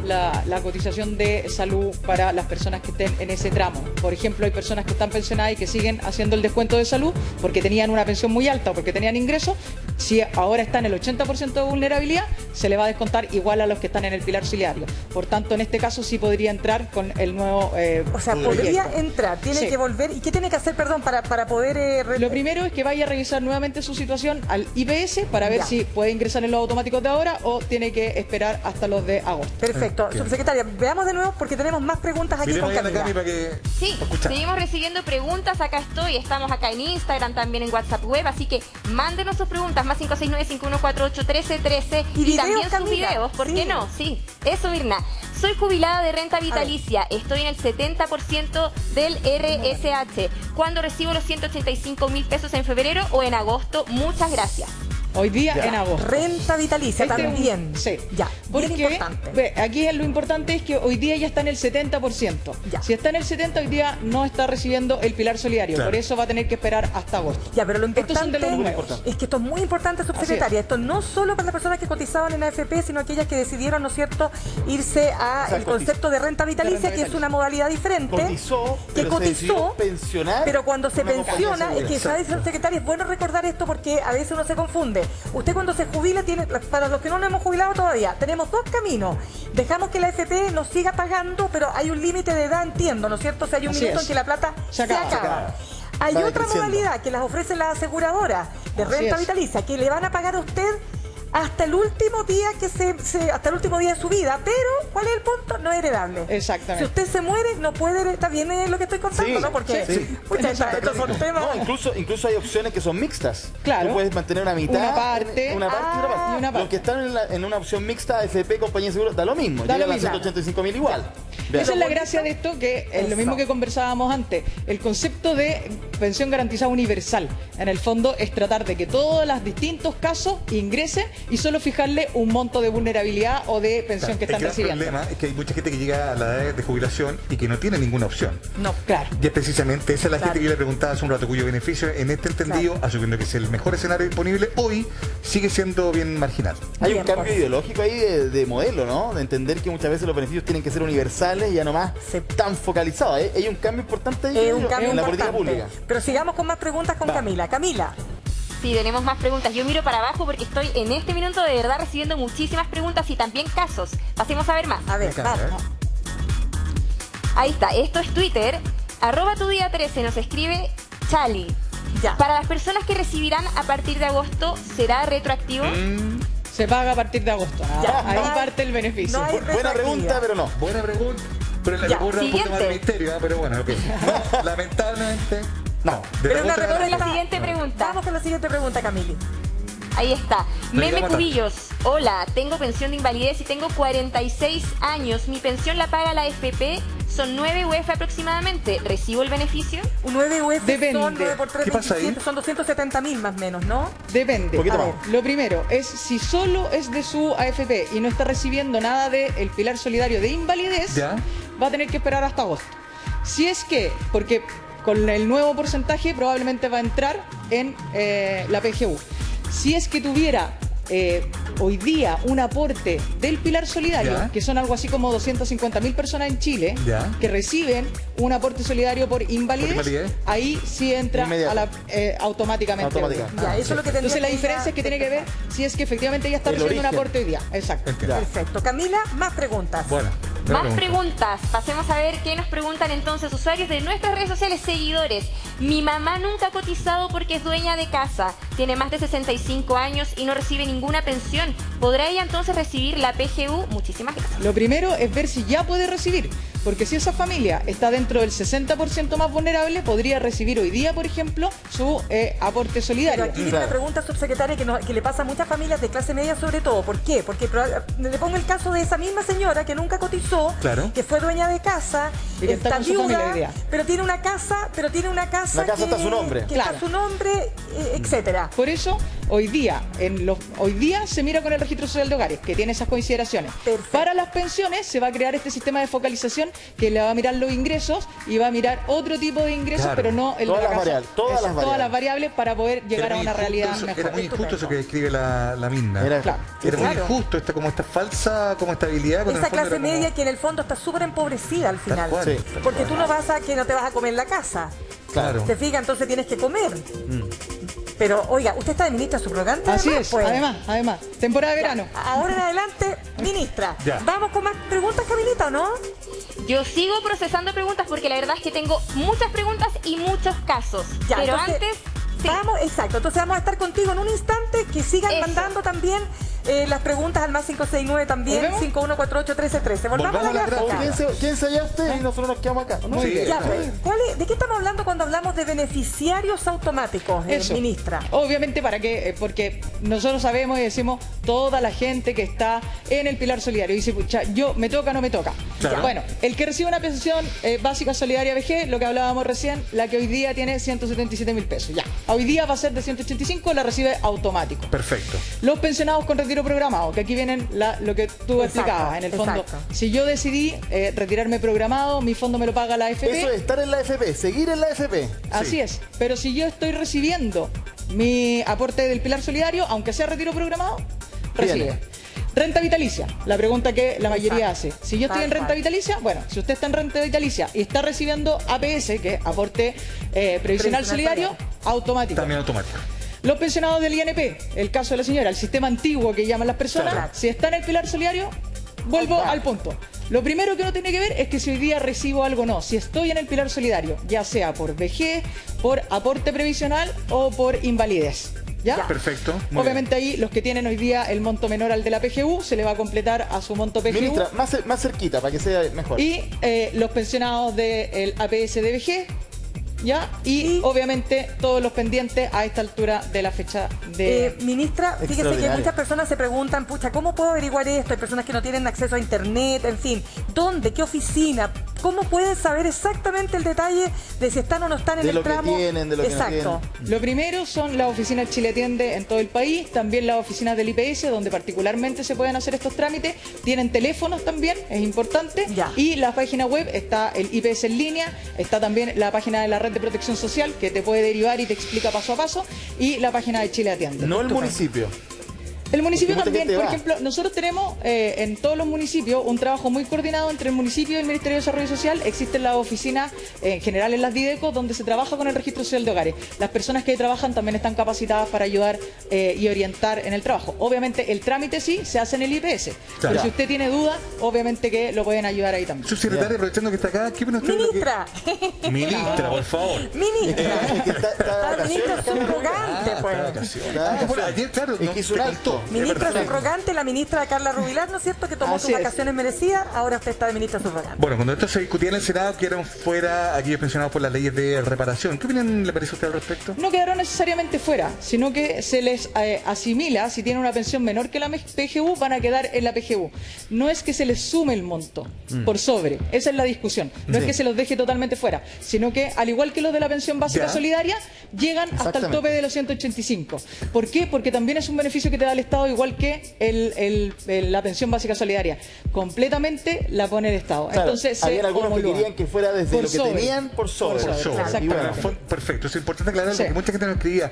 la cotización de salud para las personas que estén en ese tramo. Por ejemplo, hay personas que están pensionadas y que siguen haciendo el descuento de salud porque tenían una pensión muy alta o porque tenían ingresos. Si ahora está en el 80% de vulnerabilidad, se le va a descontar igual a los que están en el pilar auxiliario. Por tanto, en este caso sí podría entrar con el nuevo
O sea,
proyecto.
podría entrar, tiene
Sí.
que volver. ¿Y qué tiene que hacer, perdón, para poder...
Lo primero es que vaya a revisar nuevamente su situación al IPS para ver
Ya.
si puede ingresar en los automáticos de ahora o tiene que esperar hasta los de agosto.
Perfecto.
Entiendo.
Subsecretaria, veamos de nuevo porque tenemos más preguntas aquí
Miremos
con
ahí a la Cami
Camila.
para que...
Sí,
para escuchar.
seguimos recibiendo preguntas, acá estoy, estamos acá en Instagram, también en WhatsApp web, así que mándenos sus preguntas, más 569-5148-1313
Y
y
videos,
también sus
Camila,
videos, ¿por
sí.
qué no? Sí, eso Mirna. Soy jubilada de renta vitalicia, estoy en el 70% del RSH. ¿Cuándo recibo los 185.000 pesos en febrero o en agosto? Muchas gracias.
Hoy día
Ya.
en agosto.
Renta vitalicia
Este es un-
también.
sí.
Ya, bien
Porque
importante.
ve, aquí lo importante es que hoy día ya está en el 70%.
Ya.
Si está en el 70%, hoy día no está recibiendo el pilar solidario.
Claro.
Por eso va a tener que esperar hasta agosto.
Ya, pero lo
Estos son
importante
de los nuevos.
es que esto es muy importante, subsecretaria.
Así
Esto no solo para las personas que cotizaban en AFP, sino aquellas que decidieron, ¿no es cierto?, irse
sea,
al concepto de renta vitalicia,
renta
que es
vitalicia.
una modalidad diferente.
Cotizó,
que
pero se decidió
cotizó,
pensionar.
pero cuando se
una compañía
pensiona, es
segura.
que, ¿sabes, subsecretaria? Es bueno recordar esto porque a veces uno se confunde. Usted cuando se jubila, tiene, para los que no nos hemos jubilado todavía, tenemos dos caminos. Dejamos que la AFP nos siga pagando, pero hay un límite de edad, entiendo, ¿no es cierto? O sea, hay un
Así
minuto
es.
en que la plata
Se acaba.
Hay
Va
otra
decreciendo.
modalidad que las ofrece la aseguradora de
Así
renta
es.
vitalicia, que le van a pagar a usted hasta el último día hasta el último día de su vida, pero ¿cuál es el punto? No es heredable.
Exactamente.
Si usted se muere, no puede está bien lo que estoy contando,
Sí,
¿no? Porque
sí.
pucha, estos son temas.
No, incluso hay opciones que son mixtas.
Claro.
Tú puedes mantener una mitad.
Una parte.
Una parte y una parte.
y una parte.
Los que están en una opción mixta, FP, compañía de seguro, da lo mismo.
Da
Llega
lo
a
mismo.
185.000 igual. Vean.
Esa es la gracia de esto, que es
Eso.
lo mismo que conversábamos antes. El concepto de pensión garantizada universal, en el fondo, es tratar de que todos los distintos casos ingresen y solo fijarle un monto de vulnerabilidad o de pensión que
El
están
gran
recibiendo.
problema es que hay mucha gente que llega a la edad de jubilación y que no tiene ninguna opción.
No.
Claro.
Y es precisamente esa es la
Claro.
gente que yo le preguntaba hace un rato, cuyo beneficio en este entendido, asumiendo que es el mejor escenario disponible, hoy sigue siendo bien marginal.
Hay
Bien,
un cambio
pues.
ideológico ahí de modelo, ¿no? De entender que muchas veces los beneficios tienen que ser universales y ya no más
Sí.
tan focalizados. Hay un cambio importante ahí,
Es
creo
un
yo,
cambio
en la política
importante.
pública.
Pero sigamos con más preguntas con Camila. Camila,
Sí, tenemos más preguntas. Yo miro para abajo porque estoy en este minuto de verdad recibiendo muchísimas preguntas y también casos. Pasemos a ver más.
a ver,
Me encanta,
vamos.
Ahí está, esto es Twitter. @tudía13 nos escribe Chali.
Ya.
Para las personas que recibirán a partir de agosto, ¿será retroactivo?
Se paga a partir de agosto.
Ya,
Ahí
no hay-
parte el beneficio.
no hay-
Buena pregunta, pero no.
Buena pregunta, pero la
Ya,
ocurre un poquito más de
siguiente.
misterio, pero bueno, ok. No, lamentablemente, no. De
Pero una
pregunta
respuesta-
la siguiente pregunta.
Vamos con la siguiente pregunta, Camili.
Ahí está.
Lo
Meme
iba a matar.
Cubillos. Hola, tengo pensión de invalidez y tengo 46 años. Mi pensión la paga la FP. Son 9 UF aproximadamente. ¿Recibo el beneficio?
Un 9 UF
Depende.
son 9 por 3,
¿Qué pasa ahí?
27, son 270.000 más o menos, ¿no?
Depende.
Poquito
A
más.
ver, lo primero es si solo es de su AFP y no está recibiendo nada del pilar solidario de invalidez,
Ya.
va a tener que esperar hasta agosto. Si es que, porque con el nuevo porcentaje probablemente va a entrar en la PGU. Si es que tuviera hoy día un aporte del pilar solidario,
Ya.
que son algo así como 250.000 personas en Chile,
Ya.
que reciben un aporte solidario por invalidez,
invalidez.
ahí sí entra
Inmediato.
a la, automáticamente.
Automáticamente.
Ya, eso es lo que tendría
Entonces la
que
diferencia
ir
es que tiene que ver si es que efectivamente ella está
El
recibiendo un
origen.
aporte hoy día. Exacto.
Entiendo.
Perfecto. Camila, más preguntas.
Bueno,
Más
buena pregunta.
preguntas. Pasemos a ver qué nos preguntan entonces usuarios de nuestras redes sociales, seguidores. Mi mamá nunca ha cotizado porque es dueña de casa. Tiene más de 65 años y no recibe ninguna pensión. ¿Podrá ella entonces recibir la PGU? Muchísimas gracias.
Lo primero es ver si ya puede recibir, porque si esa familia está dentro del 60% más vulnerable, podría recibir hoy día, por ejemplo, su aporte
Pero
solidario.
aquí viene una pregunta, subsecretaria, que le pasa a muchas familias de clase media sobre todo. ¿Por qué? Porque le pongo el caso de esa misma señora que nunca cotizó,
Claro.
que fue dueña de casa,
Y que está
está
con su familia
viuda,
hoy día.
pero tiene una casa
La casa está a su nombre.
que
Claro.
está a su nombre, etcétera.
Por eso, hoy día se mira con el registro social de hogares, que tiene esas consideraciones.
Perfecto.
Para las pensiones se va a crear este sistema de focalización que le va a mirar los ingresos y va a mirar otro tipo de ingresos,
Claro.
pero no el
Todas
de la
las
casa.
variables, todas las
Todas las
variables.
variables para poder llegar a una realidad mejor.
Era muy injusto eso que describe la Minda.
Claro.
Era muy
Claro.
injusto esta falsa como estabilidad. Con
Esa
el fondo
clase
era como-
media que en el fondo está súper empobrecida al
Tal
final.
cual,
Sí.
tal
Porque
cual.
tú no te vas a comer en la casa.
Claro.
¿Te fijas? Entonces tienes que comer. Pero, oiga, usted está de ministra subrogante.
Así
además,
es,
pues.
además, temporada de verano.
Ahora en adelante, ministra.
Ya.
Vamos con más preguntas, Camilita, ¿o no?
Yo sigo procesando preguntas porque la verdad es que tengo muchas preguntas y muchos casos.
Ya,
Pero
entonces,
antes, sí.
Vamos, exacto. Entonces vamos a estar contigo en un instante. Que sigan
Eso.
mandando también las preguntas al más 569 también,
¿Volvemos?
51481313. Volvamos a la
Volvamos a la
gráfica.
¿Quién se allá usted y nosotros nos quedamos acá? ¿No?
Sí.
Ya, pues, ¿de qué estamos hablando cuando hablamos de beneficiarios automáticos,
Eso.
ministra?
Obviamente, ¿para qué? Porque nosotros sabemos y decimos toda la gente que está en el pilar solidario. Dice, pucha, yo me toca, no me toca.
Claro.
Bueno, el que recibe una pensión básica solidaria VG, lo que hablábamos recién, la que hoy día tiene 177.000 pesos. Ya. Hoy día va a ser de 185, la recibe automático.
Perfecto.
Los pensionados con retiro programado, que aquí vienen lo que tú
Exacto,
explicabas. En el fondo,
exacto.
si yo decidí retirarme programado, mi fondo me lo paga la AFP.
Eso es estar en la AFP, seguir en la AFP.
Así
Sí.
es. Pero si yo estoy recibiendo mi aporte del pilar solidario, aunque sea retiro programado, recibe.
Viene.
Renta vitalicia, la pregunta que la mayoría hace.
Exacto.
Si yo estoy en
Tal
renta
cual.
vitalicia, bueno, si usted está en renta vitalicia y está recibiendo APS, que es aporte previsional solidario, automático.
También automático.
Los pensionados del INP, el caso de la señora, el sistema antiguo que llaman las personas,
Claro.
si está en el pilar solidario, vuelvo al punto. Lo primero que uno tiene que ver es que si hoy día recibo algo o no. Si estoy en el pilar solidario, ya sea por vejez, por aporte previsional o por invalidez. ¿Ya?
Perfecto. Muy
Obviamente ahí los que tienen hoy día el monto menor al de la PGU se le va a completar a su monto PGU.
Ministra, más cerquita para que sea mejor.
Y los pensionados del APS de vejez, ¿ya? Y obviamente todos los pendientes a esta altura de la fecha de...
Ministra, fíjese que
Extraordinario.
muchas personas se preguntan, pucha, ¿cómo puedo averiguar esto? Hay personas que no tienen acceso a internet, en fin. ¿Dónde? ¿Qué oficina? ¿Cómo pueden saber exactamente el detalle de si están o no están en
De
el
lo que
tramo?
tienen, de lo que no
Exacto.
Lo primero son las oficinas Chile Atiende en todo el país, también las oficinas del IPS, donde particularmente se pueden hacer estos trámites. Tienen teléfonos también, es importante.
Ya.
Y la página web está el IPS en línea, está también la página de la Red de Protección Social, que te puede derivar y te explica paso a paso, y la página de Chile Atiende.
No el municipio.
El municipio
Porque mucha
también,
gente
por
va.
ejemplo, nosotros tenemos en todos los municipios un trabajo muy coordinado entre el municipio y el Ministerio de Desarrollo Social. Existen las oficinas en general en las Dideco donde se trabaja con el registro social de hogares. Las personas que ahí trabajan también están capacitadas para ayudar y orientar en el trabajo. Obviamente el trámite sí se hace en el IPS, pero si usted tiene dudas, obviamente que lo pueden ayudar ahí también.
Subsecretaria, aprovechando que está acá, ¿qué opina usted de lo que-
Ministra,
Ministra, por favor.
ministra.
Es que está de
Ah,
vacaciones,
ministra
está de
subrogante,
Está de
pues.
vacaciones.
Está de
Bueno,
vacaciones.
ayer, claro,
Es
no,
que hizo
te
un
contó.
alto.
Ministra
Perfecto.
subrogante, la ministra Carla Rubilar, ¿no es cierto? Que tomó
Así
sus
es.
vacaciones merecidas, ahora usted está de ministra subrogante.
Bueno, cuando esto se discutía en el Senado, quedaron fuera aquellos pensionados por las leyes de reparación. ¿Qué opinión le parece a usted al respecto?
No quedaron necesariamente fuera, sino que se les asimila, si tienen una pensión menor que la PGU, van a quedar en la PGU. No es que se les sume el monto por sobre, esa es la discusión. No es
Sí.
que se los deje totalmente fuera, sino que al igual que los de la pensión básica
Ya.
solidaria, llegan hasta el
Exactamente.
tope de los 185. ¿Por qué? Porque también es un beneficio que te da el Estado, igual que la pensión básica solidaria. Completamente la pone el Estado.
Claro,
Entonces se
habían algunos que
homologa.
querían que fuera desde
Por
lo que
sobre.
tenían por sobre.
Por sobre,
Sobre.
exactamente.
Y bueno,
Perfecto, es importante aclarar
Sí.
porque mucha gente nos escribía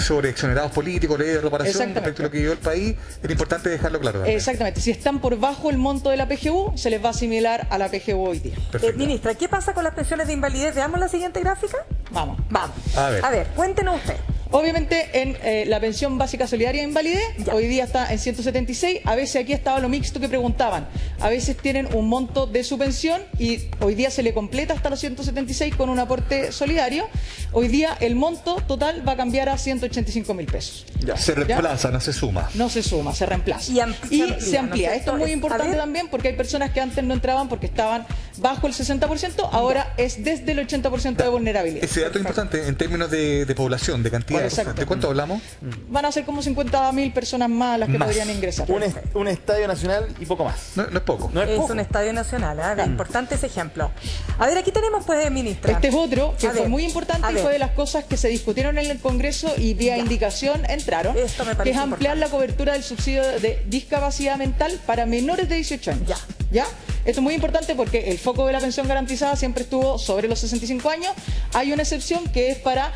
sobre exonerados políticos, leyes de reparación,
Exactamente.
respecto a lo que vivió el país. Es importante dejarlo claro también.
Exactamente. Si están por bajo el monto de la PGU, se les va a asimilar a la PGU hoy día.
Perfecto.
Ministra, ¿qué pasa con las pensiones de invalidez? Veamos la siguiente gráfica.
Vamos.
Vamos.
A ver.
Cuéntenos usted.
Obviamente en la pensión básica solidaria de invalidez,
Ya.
hoy día está en 176, a veces aquí estaba lo mixto que preguntaban, a veces tienen un monto de su pensión y hoy día se le completa hasta los 176 con un aporte solidario, hoy día el monto total va a cambiar a 185.000 pesos.
Se reemplaza, no se suma.
No se suma, se reemplaza.
Y
Y,
se amplía,
se
¿no
amplía.
es
Esto
cierto?
es muy
A
importante
ver.
también porque hay personas que antes no entraban porque estaban bajo el 60%, ahora es desde el 80% de vulnerabilidad.
Ese dato es importante en términos de población, de cantidad.
Exacto.
¿De cuánto hablamos?
Van a ser como 50.000 personas más las que
Más.
podrían ingresar.
un estadio nacional y poco más.
No es poco.
No es
Es
poco.
un estadio nacional, ¿eh? Importante ese ejemplo. A ver, aquí tenemos, pues, ministra.
Este es otro que
A
fue
ver,
muy importante
a
y fue de las cosas que se discutieron en el Congreso y vía indicación entraron,
Esto me
que
parece
es ampliar
importante.
la cobertura del subsidio de discapacidad mental para menores de 18 años. ¿Ya? Esto es muy importante porque el foco de la pensión garantizada siempre estuvo sobre los 65 años. Hay una excepción que es para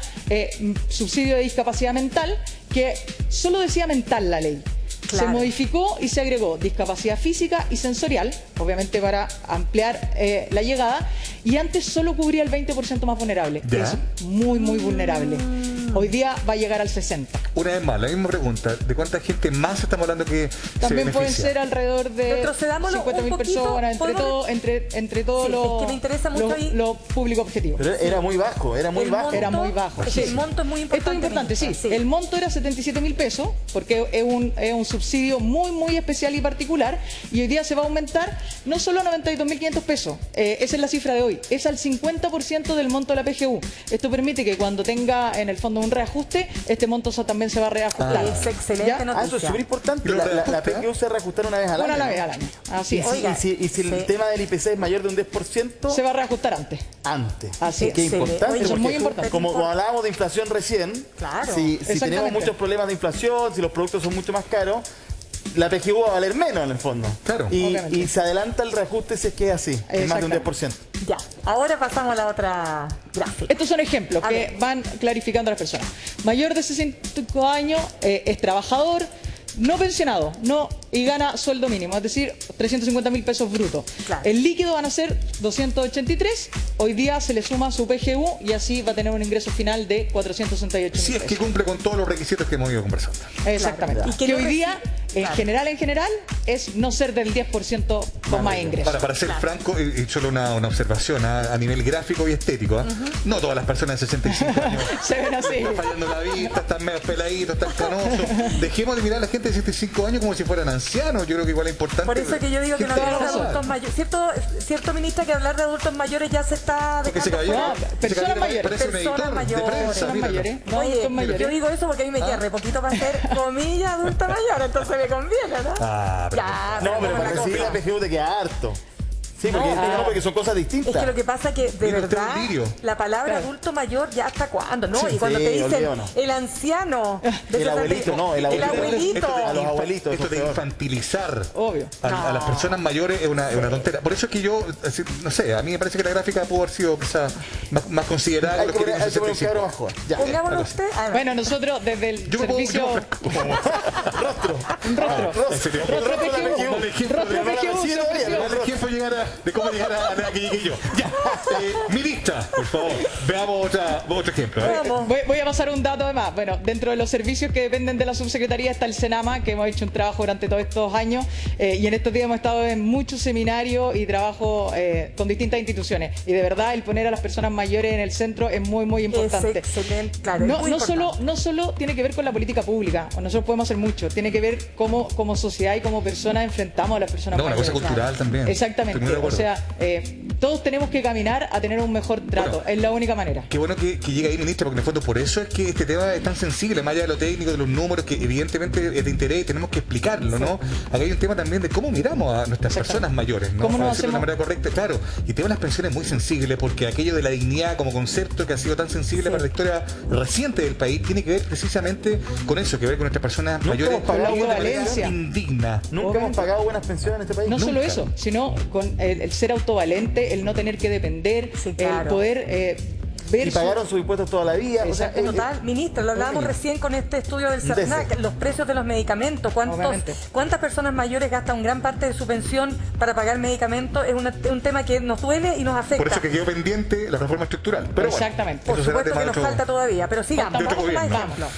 subsidio de discapacidad mental, que solo decía mental la ley.
Claro.
Se modificó y se agregó discapacidad física y sensorial, obviamente para ampliar la llegada, y antes solo cubría el 20% más vulnerable, que
¿Ya?
es muy, muy vulnerable. Hoy día va a llegar al 60%.
Una vez más, la misma pregunta. ¿De cuánta gente más estamos hablando que
También
se
pueden
beneficia?
ser alrededor de
Retrocedámoslo
50.000
un poquito,
personas, entre
¿podemos
todo, entre todos
Sí,
los
es que me interesa mucho ahí-
lo público objetivo.
Pero era muy bajo, era muy
El
bajo.
monto-
Era muy bajo.
Es que el monto es muy importante.
Esto es importante, sí.
ministra,
El monto era 77.000 pesos, porque es un subsidio muy, muy especial y particular, y hoy día se va a aumentar no solo a 92.500 pesos, esa es la cifra de hoy, es al 50% del monto de la PGU. Esto permite que cuando tenga en el fondo un reajuste, este monto también se va a reajustar.
Es excelente
¿Ya?
noticia.
Eso es súper importante.
¿Y lo
La
reajusta?
PGU se reajustará una vez al año.
Una a la
¿no?
vez al año. Así
Y
es.
si,
Oiga,
y si el
sí.
tema del IPC es mayor de un 10%,
Se va a reajustar antes.
antes.
Así es.
Qué
Excelente.
importante.
Oye,
eso es muy
porque
importante.
Como hablábamos de inflación recién,
Claro.
si tenemos
Exactamente.
muchos problemas de inflación, si los productos son mucho más caros, la PGU va a valer menos en el fondo.
Claro.
Obviamente.
Y se adelanta el reajuste si es que es así, es más de un 10%.
Ya, ahora pasamos a la otra gráfica.
Estos son ejemplos
A
que
ver.
van clarificando a las personas. Mayor de 65 años, es trabajador, no pensionado, y gana sueldo mínimo, es decir, 350.000 pesos brutos.
Claro.
El líquido van a ser 283, hoy día se le suma su PGU y así va a tener un ingreso final de 468.000
Si es que
pesos.
cumple con todos los requisitos que hemos ido conversando.
Exactamente.
Claro. Y que
Que
no
hoy día,
Claro.
en general, es no ser del 10% con más ingresos.
Para ser franco, y solo una observación a nivel gráfico y estético. ¿Ah? No todas las personas de 65 años
Se ven así.
están fallando la vista, están medio peladitos, están canosos. Dejemos de mirar a la gente de 65 años como si fueran ancianos. Yo creo que igual es importante.
Por eso que yo digo que no
Toda
hablamos de
razón.
adultos mayores. ¿Cierto, ministra, que hablar de adultos mayores ya se está
Porque ese
dejando
caballero,
fuera?
ese
personas
caballero
mayores.
parece un
Personas
editor de
mayores.
prensa.
Personas
míralo.
mayores, no
Oye,
adultos mayores.
yo digo eso porque a mí me queda re poquito para ser, comillas, adulta mayor, entonces me conviene, ¿no?
Ah, pero-
Ya,
No, pero
no
para
la
recibir la
compra.
PGU te queda harto. Sí, porque,
No.
porque son cosas distintas.
Es que lo que pasa es que, de
Mira usted
verdad,
un lirio.
la palabra
Claro.
adulto mayor ya hasta cuándo, ¿no?
Sí,
Y cuando
sí,
te dicen
olvídanos.
el anciano. de
El abuelito, no, el abuelito.
abuelito.
A los abuelitos,
Esto
eso
de
es peor.
infantilizar
Obvio.
a las personas mayores es una tontera. Por eso es que yo, así, no sé, a mí me parece que la gráfica pudo haber sido quizás más considerada
Hay
con
que
los que
poner
tienen
un cabro
65.
más joven. Ya.
Pongámoslo usted. Ah, no.
Bueno, nosotros desde el
Yo me puedo-
servicio...
yo me-
Rostro.
Un rostro.
¿En serio?
Rostro
Rostro de la
PGU.
PGU.
Dale ejemplo
Rostro
de-
PGU
sí,
se
no,
ofreció.
Dale ejemplo de cómo llegar a la que llegué yo. Ya. Mi lista, por favor. Veamos otro ejemplo.
Vamos.
Voy a pasar un dato además. Bueno, dentro de los servicios que dependen de la subsecretaría está el Senama, que hemos hecho un trabajo durante todos estos años y en estos días hemos estado en muchos seminarios y trabajo con distintas instituciones. Y de verdad el poner a las personas mayores en el centro es muy, muy importante.
Es excelente, claro.
No,
es muy
no,
importante.
solo, no solo tiene que ver con la política pública, o nosotros podemos hacer mucho, tiene que ver cómo como sociedad y como personas enfrentamos a las personas
No, una
mayores.
cosa cultural también.
Exactamente,
Estoy muy de
o
acuerdo.
sea, todos tenemos que caminar a tener un mejor trato,
Bueno.
es la única manera.
Qué bueno que llegue ahí, ministra, porque en el fondo por eso es que este tema es tan sensible, más allá de lo técnico, de los números, que evidentemente es de interés y tenemos que explicarlo, ¿no? Acá hay un tema también de cómo miramos a nuestras personas mayores, ¿no?
¿Cómo
Para
nos
decirlo de una
hacemos?
manera correcta, claro. Y tenemos las pensiones muy sensibles, porque aquello de la dignidad como concepto que ha sido tan sensible para la historia reciente del país tiene que ver precisamente con eso, que ver con nuestras personas
Nunca
mayores
hemos pagado
de una manera
equivalencia.
indigna.
Nunca hemos pagado buenas pensiones en este país.
No
Nunca.
solo eso, sino con el ser autovalente, el no tener que depender,
Sí, claro.
el poder ver
Y pagaron sus impuestos toda la vida. O sea,
Exacto.
Total, ministra, lo hablábamos recién con este estudio del
Dese.
CERNAC, los precios de los medicamentos,
Obviamente.
cuántas personas mayores gastan gran parte de su pensión para pagar medicamentos, es un tema que nos duele y nos afecta.
Por eso que quedó pendiente la reforma estructural. Pero bueno,
Exactamente.
Por
eso será
supuesto
tema
que
de
nos
otro-
falta todavía, pero sigamos,
De otro
vamos con más
gobierno.
ejemplos.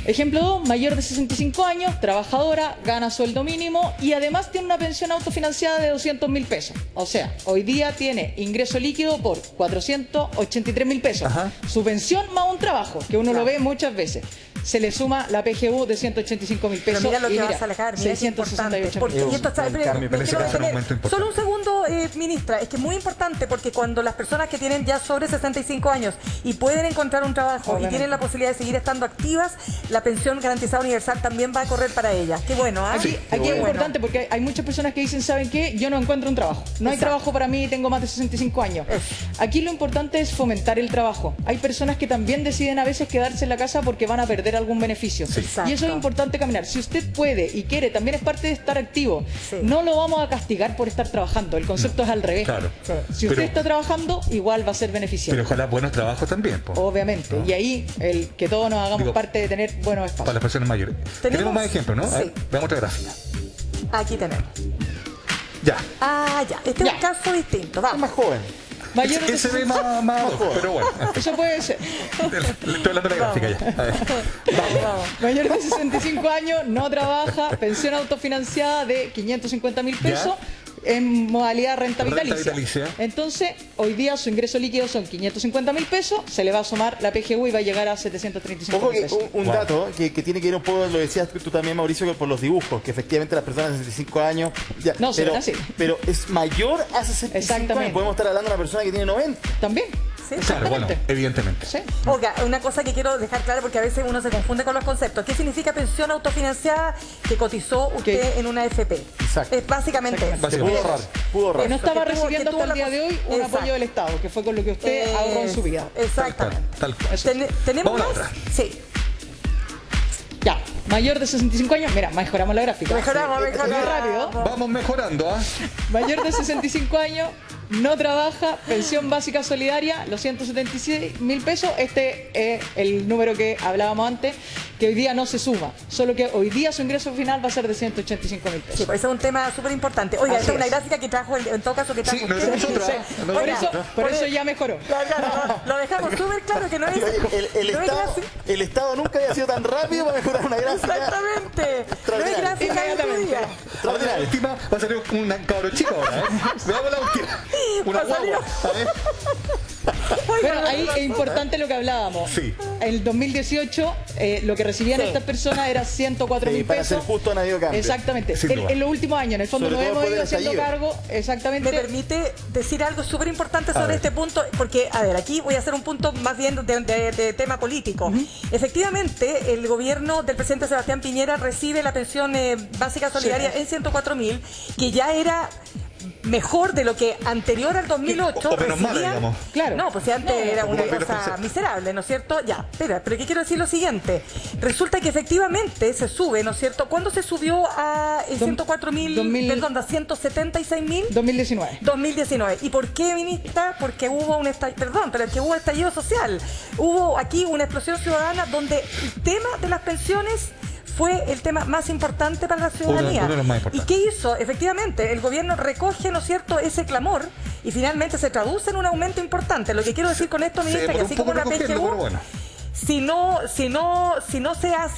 Ejemplo 2, mayor de 65 años, trabajadora, gana sueldo mínimo y además tiene una pensión autofinanciada de 200.000 pesos. O sea, hoy día tiene ingreso líquido por 483.000 pesos.
Ajá.
Su pensión más un trabajo, que uno lo ve muchas veces. se le suma la PGU de 185.000
Pero
pesos.
mira lo que
y
vas a alejar, mira qué importante.
668.000
Porque
pesos.
y esto está,
un cambio,
me
pero ese
quiero
caso es un
detener.
momento importante.
Solo un segundo, ministra, es que es muy importante porque cuando las personas que tienen ya sobre 65 años y pueden encontrar un trabajo
Obviamente.
y tienen la posibilidad de seguir estando activas, la pensión garantizada universal también va a correr para ellas. Qué bueno, ¿ah?
Aquí
Qué
es
bueno.
importante porque hay muchas personas que dicen, ¿saben qué? Yo no encuentro un trabajo. No hay
Exacto.
trabajo para mí, tengo más de 65 años.
Eso.
Aquí lo importante es fomentar el trabajo. Hay personas que también deciden a veces quedarse en la casa porque van a perder algún beneficio.
Exacto.
Y eso es importante caminar. Si usted puede y quiere, también es parte de estar activo.
Sí.
No lo vamos a castigar por estar trabajando. El concepto es al revés.
Claro.
Sí.
Si usted
Pero-
está trabajando, igual va a ser beneficiario.
Pero ojalá buenos trabajos también, po.
Obviamente.
¿No?
Y ahí el que todos nos hagamos
Digo,
parte de tener buenos
Para
espacios.
las personas mayores. Tenemos más ejemplos, ¿no? A ver,
Sí.
veamos otra gráfica.
Aquí tenemos.
Ya.
Ah, ya. Este
Ya.
es un caso distinto.
Es
Vamos.
más joven.
Mayores de
Ese ve
60
más ad hoc, pero bueno.
Eso puede ser.
Le estoy hablando de la gráfica ya. A ver.
Vamos.
Mayor de 65 años, no trabaja, pensión autofinanciada de 550.000 pesos en modalidad renta
Renta
vitalicia.
vitalicia.
Entonces, hoy día su ingreso líquido son 550.000 pesos, se le va a sumar la PGU y va a llegar a 735.000
Ojo que
pesos.
un
Wow.
dato que tiene que ir un poco, lo decías tú también, Mauricio, que por los dibujos, que efectivamente las personas de 65 años. Ya,
No, se
pero,
ven así.
pero es mayor a 65
Exactamente.
años. Podemos estar hablando de una persona que tiene 90.
También.
Sí,
Claro, bueno,
Exactamente.
evidentemente.
Sí.
Oiga, una cosa que quiero dejar clara porque a veces uno se confunde con los conceptos. ¿Qué significa pensión autofinanciada que cotizó usted en una AFP?
Exacto.
Es básicamente eso.
Se
Básicamente.
pudo ahorrar. Pudo ahorrar.
Que no estaba
que tuvo-
recibiendo
que tuvo
hasta el
la
día de hoy un
Exacto.
apoyo del Estado, que fue con lo que usted ahorró en su vida.
Exactamente.
Tal cual.
¿Tenemos
Vamos a la
más?
otra.
Sí.
Ya, mayor de 65 años, mira, mejoramos la gráfica.
Mejoramos.
Muy rápido.
Vamos mejorando, ¿ah?
Mayor de 65 años, no trabaja, pensión básica solidaria, los 176.000 pesos. Este es el número que hablábamos antes, que hoy día no se suma. Solo que hoy día su ingreso final va a ser de 185.000
Sí,
pesos.
pues ese es un tema súper importante. Oiga,
Así
esa es una
es.
gráfica que trajo, en todo caso, que trajo
Sí, lo
usted.
hicimos otra.
Sí,
No,
por
Oiga,
eso, por eso ya mejoró.
Claro, lo dejamos súper claro que no es.
El
no es
Estado,
gráfica-
el Estado nunca había sido tan rápido para mejorar una gráfica.
Exactamente. No es
Extraordinario.
gráfica de tu
Inmediatamente.
día.
Ahora la
Extraordinario.
última va a salir un cabro chico ahora, ¿eh? Veamos la última. Una
Va a salir-
guagua. A ver.
Pero ahí es importante lo que hablábamos.
Sí.
En el 2018, lo que recibían
Sí.
estas personas era 104.000
Sí, para ser
pesos.
justo no ha habido cambio.
Exactamente.
Sin duda.
En los últimos años, en el fondo,
Sobre
nos
todo
hemos ido
después del
haciendo
estallido.
cargo. Exactamente.
Me permite decir algo súper importante sobre
ver.
este punto, porque, a ver, aquí voy a hacer un punto más bien de tema político. Efectivamente, el gobierno del presidente Sebastián Piñera recibe la pensión básica solidaria en 104.000, que ya era mejor de lo que anterior al 2008
O menos mala,
recibían.
digamos.
Claro.
No, pues si antes era una
volver a
cosa
concepto.
miserable, ¿no es cierto? Ya, pero ¿qué quiero decir lo siguiente? Resulta que efectivamente se sube, ¿no es cierto? ¿Cuándo se subió a 104.000,
2000,
perdón, a 176.000?
2019.
2019. ¿Y por qué, ministra? Porque hubo un estallido, perdón, pero es que hubo estallido social. Hubo aquí una explosión ciudadana donde el tema de las pensiones fue el tema más importante para la ciudadanía.
Uno de los más
¿Y
importantes.
qué hizo? Efectivamente, el gobierno recoge, ¿no es cierto?, ese clamor y finalmente se traduce en un aumento importante. Lo que quiero decir con esto, ministra, que
demoró
así
un poco
como la
recogerlo,
PGU,
pero bueno.
si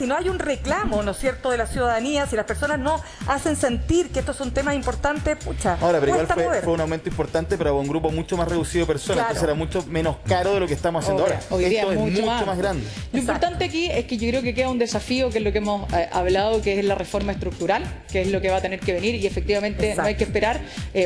no hay un reclamo, ¿no es cierto?, de la ciudadanía, si las personas no hacen sentir que esto es un tema importante, pucha,
Ahora, pero igual
cuesta mover.
fue un aumento importante, pero a un grupo mucho más reducido de personas.
Claro.
Entonces era mucho menos caro de lo que estamos haciendo
Obvio.
ahora.
Hoy día
Esto
es
es
mucho
mucho más grande.
Lo importante aquí es que yo creo que queda un desafío, que es lo que hemos hablado, que es la reforma estructural, que es lo que va a tener que venir y efectivamente
Exacto.
no hay que esperar.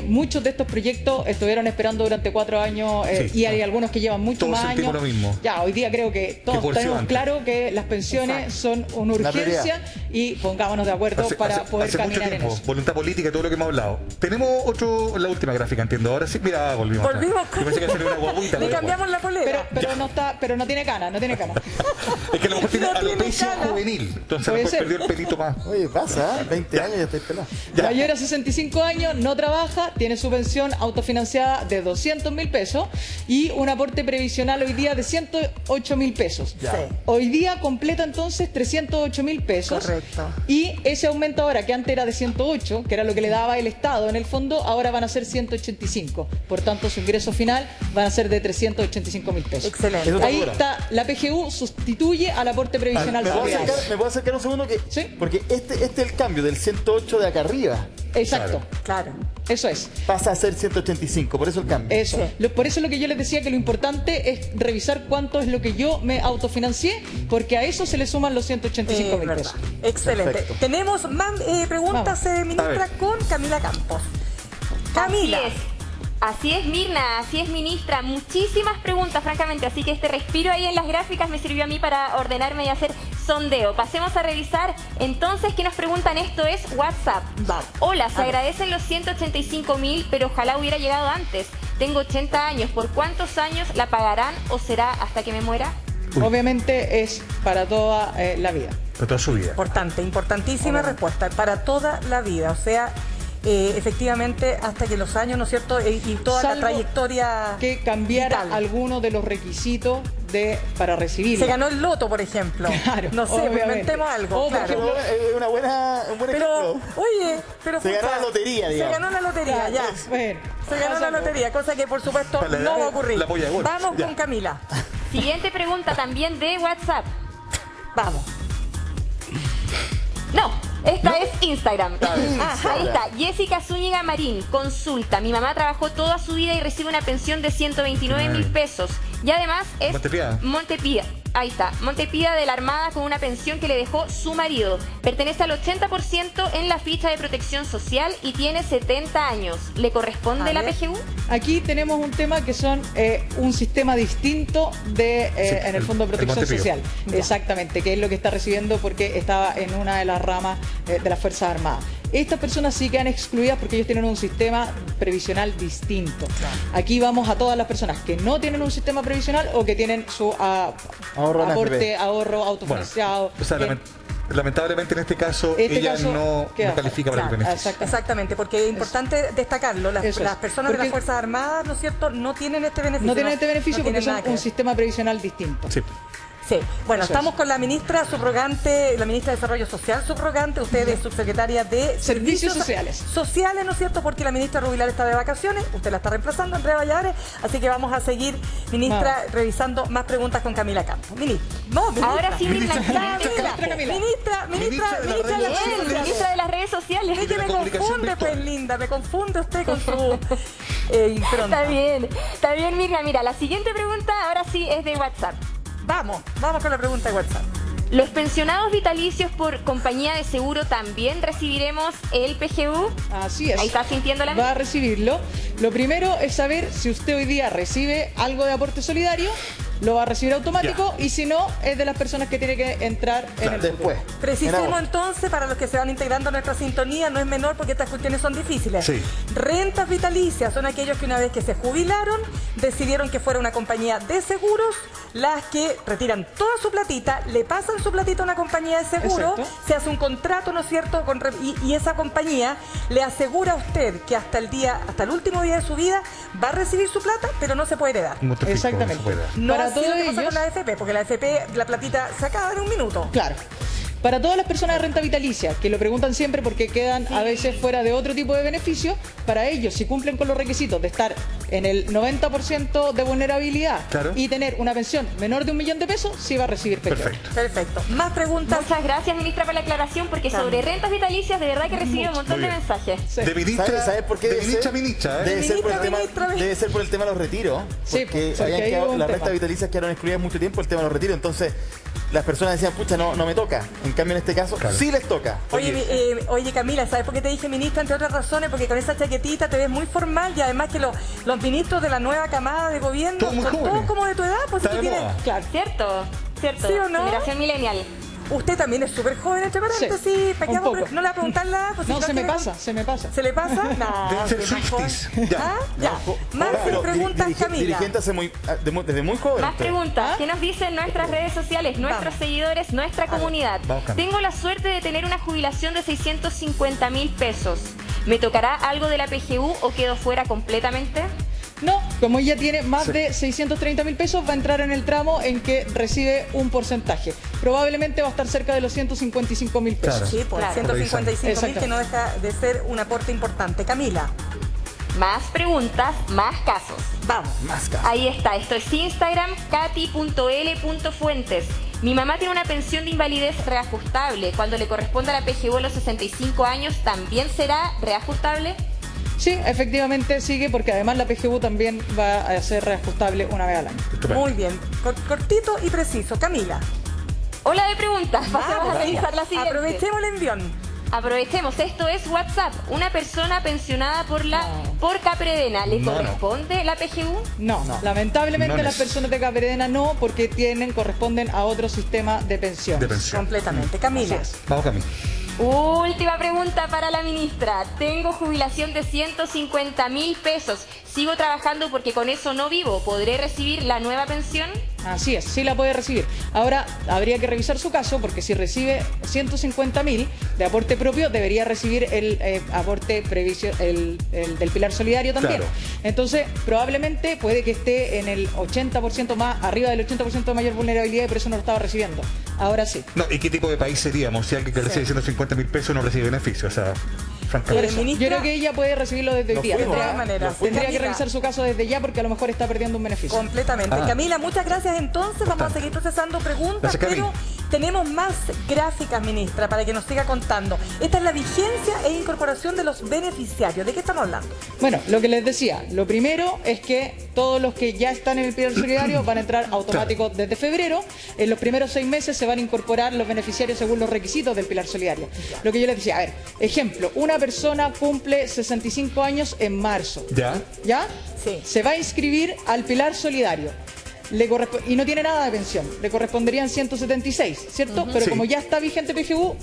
Muchos de estos proyectos estuvieron esperando durante 4 años
Sí.
y hay algunos que llevan mucho
Todos
más
sentimos
años.
lo mismo.
Ya, hoy día creo que todos
por sí
tenemos
antes.
claro que las pensiones son una
La
urgencia y pongámonos de acuerdo para poder
hace mucho
caminar en
tiempo,
eso.
voluntad política, todo lo que hemos hablado. Tenemos la última gráfica, entiendo. Ahora sí, mira, volvimos. atrás.
Volvimos.
Yo pensé que sería una guaguita.
Le
pero
cambiamos la polera.
Pero no tiene ganas, no tiene ganas.
Es que a lo mejor tiene
No tiene
alopecia
cara.
juvenil. Entonces a lo
Puede
mejor
ser.
perdió el pelito más.
Oye, pasa, ¿eh? 20 años ya estáis pelados.
Ya.
Mayor a 65 años, no trabaja, tiene su pensión autofinanciada de 200.000 pesos y un aporte previsional hoy día de 108.000 pesos.
Ya.
Sí.
Hoy día completa entonces 308.000 pesos.
Correcto.
Y ese aumento ahora, que antes era de 108, que era lo que le daba el Estado en el fondo, ahora van a ser 185. Por tanto, su ingreso final van a ser de 385.000 pesos.
Excelente.
Eso está
Ahí
dura.
está, la PGU sustituye al aporte previsional
¿Me puedo,
solidario.
acercar un segundo?
Sí.
Porque este es el cambio del 108 de acá arriba.
Exacto.
Claro.
Eso es.
Pasa a ser 185, por eso el cambio.
Eso. Por eso lo que yo les decía que lo importante es revisar cuánto es lo que yo me autofinancié, porque a eso se le suman los 185 mil
Verdad.
pesos.
Excelente.
Perfecto.
Tenemos más preguntas, ministra, con Camila Campos. Camila.
Así es, Mirna, así es, ministra. Muchísimas preguntas, francamente, así que este respiro ahí en las gráficas me sirvió a mí para ordenarme y hacer sondeo. Pasemos a revisar. Entonces, ¿qué nos preguntan? Esto es WhatsApp.
Vamos.
Hola, se agradecen los 185.000, pero ojalá hubiera llegado antes. Tengo 80 años. ¿Por cuántos años la pagarán o será hasta que me muera?
Obviamente es para toda la vida.
Para toda su vida.
Importantísima respuesta. Para toda la vida. O sea, efectivamente, hasta que los años, ¿no es cierto? Y toda la
Salvo
trayectoria.
que cambiara
vital.
alguno de los requisitos para recibirlo.
Se ganó el loto, por ejemplo.
Claro,
No sé,
obviamente.
inventemos algo.
O, por
claro.
ejemplo,
Es un buen
Pero,
ejemplo.
oye, pero
Se ganó la lotería, digamos.
Se ganó la lotería, ya.
Bueno,
Se ganó la lotería, cosa que por supuesto
Para la
no
edad,
va a ocurrir.
la polla de golf.
Vamos
Ya.
con Camila.
Siguiente pregunta también de WhatsApp.
Vamos.
No, esta es Instagram.
Instagram.
Ahí está. Jessica Zúñiga Marín, consulta. Mi mamá trabajó toda su vida y recibe una pensión de 129.000 pesos. Y además es
Montepía.
Montepía. Ahí está. Montepía de la Armada con una pensión que le dejó su marido. Pertenece al 80% en la ficha de protección social y tiene 70 años. ¿Le corresponde
A
la
ver.
PGU?
aquí tenemos un tema que son un sistema distinto de en el Fondo de
el
Protección
Montepío.
Social. Exactamente, que es lo que está recibiendo porque estaba en una de las ramas de las Fuerzas Armadas. Estas personas sí quedan excluidas porque ellos tienen un sistema previsional distinto. Aquí vamos a todas las personas que no tienen un sistema previsional o que tienen su
Ahorro en
aporte,
AFP.
ahorro autofinanciado.
O sea, lamentablemente en este caso
Este
ella
caso
no
queda
califica para el
Claro,
beneficio.
Exactamente, porque es importante destacarlo. Las
Eso es.
personas de
Porque-
las Fuerzas Armadas, ¿no es cierto?, no tienen este beneficio.
no tienen este beneficio
no
porque
tienen
son
nada que
un
ver.
sistema previsional distinto.
Sí.
Sí, bueno,
Eso
estamos
es.
con la ministra subrogante, la ministra de Desarrollo Social subrogante, usted es subsecretaria de
Servicios Sociales.
Sociales, ¿no es cierto? Porque la ministra Rubilar está de vacaciones, usted la está reemplazando, Andrea Valladares, así que vamos a seguir, ministra, revisando más preguntas con Camila Campos. Ministra.
Ahora sí, Mirna.
Ministra
Ministra de las redes sociales.
Ministra de las redes sociales.
Es que
de la
me
comunicación
confunde,
virtual.
pues, linda, me confunde usted con su impronta.
Está bien, Mirna. Mira, la siguiente pregunta ahora sí es de WhatsApp.
Vamos con la pregunta de WhatsApp.
¿Los pensionados vitalicios por compañía de seguro también recibiremos el PGU?
Así es.
Ahí está sintiendo la
Va a recibirlo. Lo primero es saber si usted hoy día recibe algo de aporte solidario, lo va a recibir automático y si no, es de las personas que tiene que entrar en el
Después.
Precisemos
En agosto.
entonces, para los que se van integrando a nuestra sintonía, no es menor porque estas cuestiones son difíciles.
Sí.
Rentas vitalicias son aquellos que una vez que se jubilaron, decidieron que fuera una compañía de seguros, las que retiran toda su platita, le pasan su platita a una compañía de seguro,
Exacto.
se hace un contrato, ¿no es cierto? Y esa compañía le asegura a usted que hasta el último día de su vida va a recibir su plata, pero no se puede heredar.
Un monte fijo,
Exactamente.
no se puede dar.
No
Para
así
todos
lo que pasa
ellos-
con la AFP, porque la AFP, la platita se acaba en un minuto.
Claro. Para todas las personas de renta vitalicia, que lo preguntan siempre porque quedan a veces fuera de otro tipo de beneficio, para ellos, si cumplen con los requisitos de estar en el 90% de vulnerabilidad
Claro.
y tener una pensión menor de 1 millón de pesos, sí va a recibir PGU.
Perfecto.
Perfecto. Más preguntas.
Muchas gracias, ministra, por la aclaración, porque sobre rentas vitalicias de verdad que recibo un montón
Muy
de
bien.
mensajes.
Sí.
De ministra,
¿Sabes por qué
de
debe
ministra
ser?
a ministra, ¿eh?
Debe ser por el tema,
Ministra.
debe ser por el tema de los retiros.
Sí,
Porque
porque
habían
ahí
quedado,
hubo un
las
tema.
rentas vitalicias quedaron excluidas mucho tiempo el tema de los retiros. Entonces, las personas decían, pucha, no me toca. En cambio, en este caso,
Claro.
sí les toca.
Oye, Camila, ¿sabes por qué te dije ministra? Entre otras razones, porque con esa chaquetita te ves muy formal y además que los ministros de la nueva camada de gobierno
Todos muy
son todos
jóvenes.
como de tu edad, pues
Está
si
de
tú tienes-
moda.
Claro.
¿Cierto?
¿Sí o no?
Generación millennial.
Usted también es súper joven, entre paréntesis.
Sí,
¿Para qué
un
vamos a
poco.
no le va a preguntar nada? Pues si
No, se me
quiere
pasa, se me pasa.
¿Se le pasa? No.
Deben ser
si es más joven.
Swifties. Ya.
¿Ah? Ya. Más
Pero
preguntas, Camila.
dirigente desde muy joven.
Más
usted.
preguntas. ¿Qué nos dicen nuestras redes sociales, nuestros
Vamos.
seguidores, nuestra comunidad?
vamos, Camila.
Tengo la suerte de tener una jubilación de 650.000 pesos. ¿Me tocará algo de la PGU o quedo fuera completamente?
No, como ella tiene más de 630.000 pesos, va a entrar en el tramo en que recibe un porcentaje. Probablemente va a estar cerca de los 155.000 pesos.
Claro.
Sí, pues
Claro.
155.000 que no deja de ser un aporte importante. Camila,
Más preguntas, más casos.
vamos.
Más casos.
Ahí está, esto es Instagram, cati.l.fuentes. Mi mamá tiene una pensión de invalidez reajustable. Cuando le corresponda a la PGU a los 65 años, ¿también será reajustable?
Sí, efectivamente sigue, porque además la PGU también va a ser reajustable una vez al año.
Estupendo.
Muy bien, cortito y preciso. Camila.
Hola de preguntas. Pasemos
Vamos,
a revisar la siguiente.
aprovechemos el envión.
Aprovechemos, esto es WhatsApp. Una persona pensionada por Capredena, ¿le
No.
corresponde la PGU?
No, lamentablemente
No
las personas de Capredena no, porque corresponden a otro sistema de pensiones.
De pensión.
Completamente. Camila.
Así es.
Vamos, Cami.
Última pregunta para la ministra. Tengo jubilación de 150.000 pesos. Sigo trabajando porque con eso no vivo. ¿Podré recibir la nueva pensión?
Así es, sí la puede recibir. Ahora, habría que revisar su caso, porque si recibe 150.000 de aporte propio, debería recibir el aporte el del Pilar Solidario también.
Claro.
Entonces, probablemente puede que esté en el 80% más, arriba del 80% de mayor vulnerabilidad, y por eso no lo estaba recibiendo. Ahora sí.
No, ¿y qué tipo de país seríamos si alguien que recibe 150.000 pesos no recibe beneficio? O sea, francamente.
ministra,
Yo creo que ella puede recibirlo desde el día.
De todas maneras.
Tendría que
Camila.
revisar su caso desde ya, porque a lo mejor está perdiendo un beneficio.
Completamente.
Ah.
Camila, muchas gracias. Entonces vamos a seguir procesando preguntas,
Gracias, Cami.
pero tenemos más gráficas, ministra, para que nos siga contando. Esta es la vigencia e incorporación de los beneficiarios. ¿De qué estamos hablando?
Bueno, lo que les decía, lo primero es que todos los que ya están en el Pilar Solidario van a entrar automático desde febrero. En los primeros 6 meses se van a incorporar los beneficiarios según los requisitos del Pilar Solidario. Lo que yo les decía, a ver, ejemplo, una persona cumple 65 años en marzo.
¿Ya?
¿Ya?
Sí.
Se va a inscribir al Pilar Solidario. Y no tiene nada de pensión. Le corresponderían 176, ¿cierto? Pero
Sí.
como ya está vigente PGU,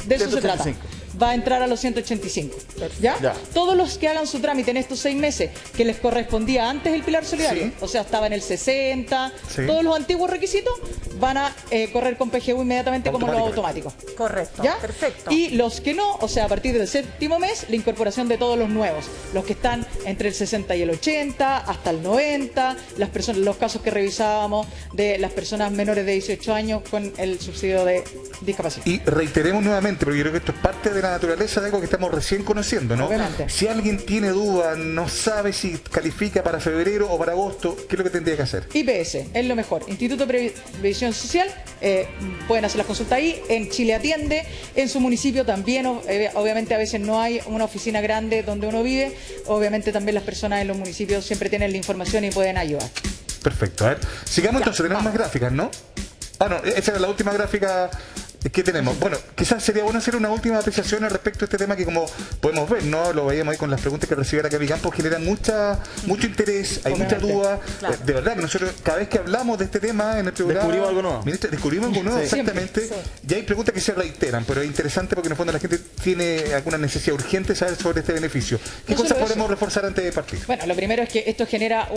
de eso se trata.
185.
Va a entrar a los 185. ¿Ya?
Ya.
Todos los que hagan su trámite en estos 6 meses que les correspondía antes el Pilar Solidario,
Sí.
o sea, estaba en el 60,
Sí.
todos los antiguos requisitos, van a correr con PGU inmediatamente como los automáticos.
Correcto.
¿Ya?
Perfecto.
Y los que no, o sea, a partir del 7º mes, la incorporación de todos los nuevos. Los que están entre el 60 y el 80, hasta el 90, los casos que revisábamos de las personas menores de 18 años con el subsidio de discapacidad.
Y reiteremos nuevamente, porque yo creo que esto es parte de la naturaleza de algo que estamos recién conociendo, ¿no?
Obviamente.
Si alguien tiene dudas, no sabe si califica para febrero o para agosto, ¿qué es lo que tendría que hacer?
IPS, es lo mejor. Instituto de Previsión Social, pueden hacer las consultas ahí. En Chile Atiende, en su municipio también, obviamente a veces no hay una oficina grande donde uno vive. Obviamente también las personas en los municipios siempre tienen la información y pueden ayudar.
Perfecto, a ver. Sigamos entonces, tenemos más gráficas, ¿no? Ah, no, esa era la última gráfica que tenemos. Bueno, quizás sería bueno hacer una última apreciación al respecto de este tema que, como podemos ver, ¿no? Lo veíamos ahí con las preguntas que recibiera Gaby Campos, generan mucho interés, hay mucha
Obviamente.
duda.
Claro.
De verdad que nosotros, cada vez que hablamos de este tema en el programa,
Descubrimos algo nuevo.
Ministra, descubrimos algo nuevo,
Sí.
exactamente.
Siempre,
Y hay preguntas que se reiteran, pero es interesante porque en el fondo la gente tiene alguna necesidad urgente de saber sobre este beneficio. ¿Qué
No
cosas
solo
podemos
eso.
reforzar antes de partir?
Bueno, lo primero es que esto genera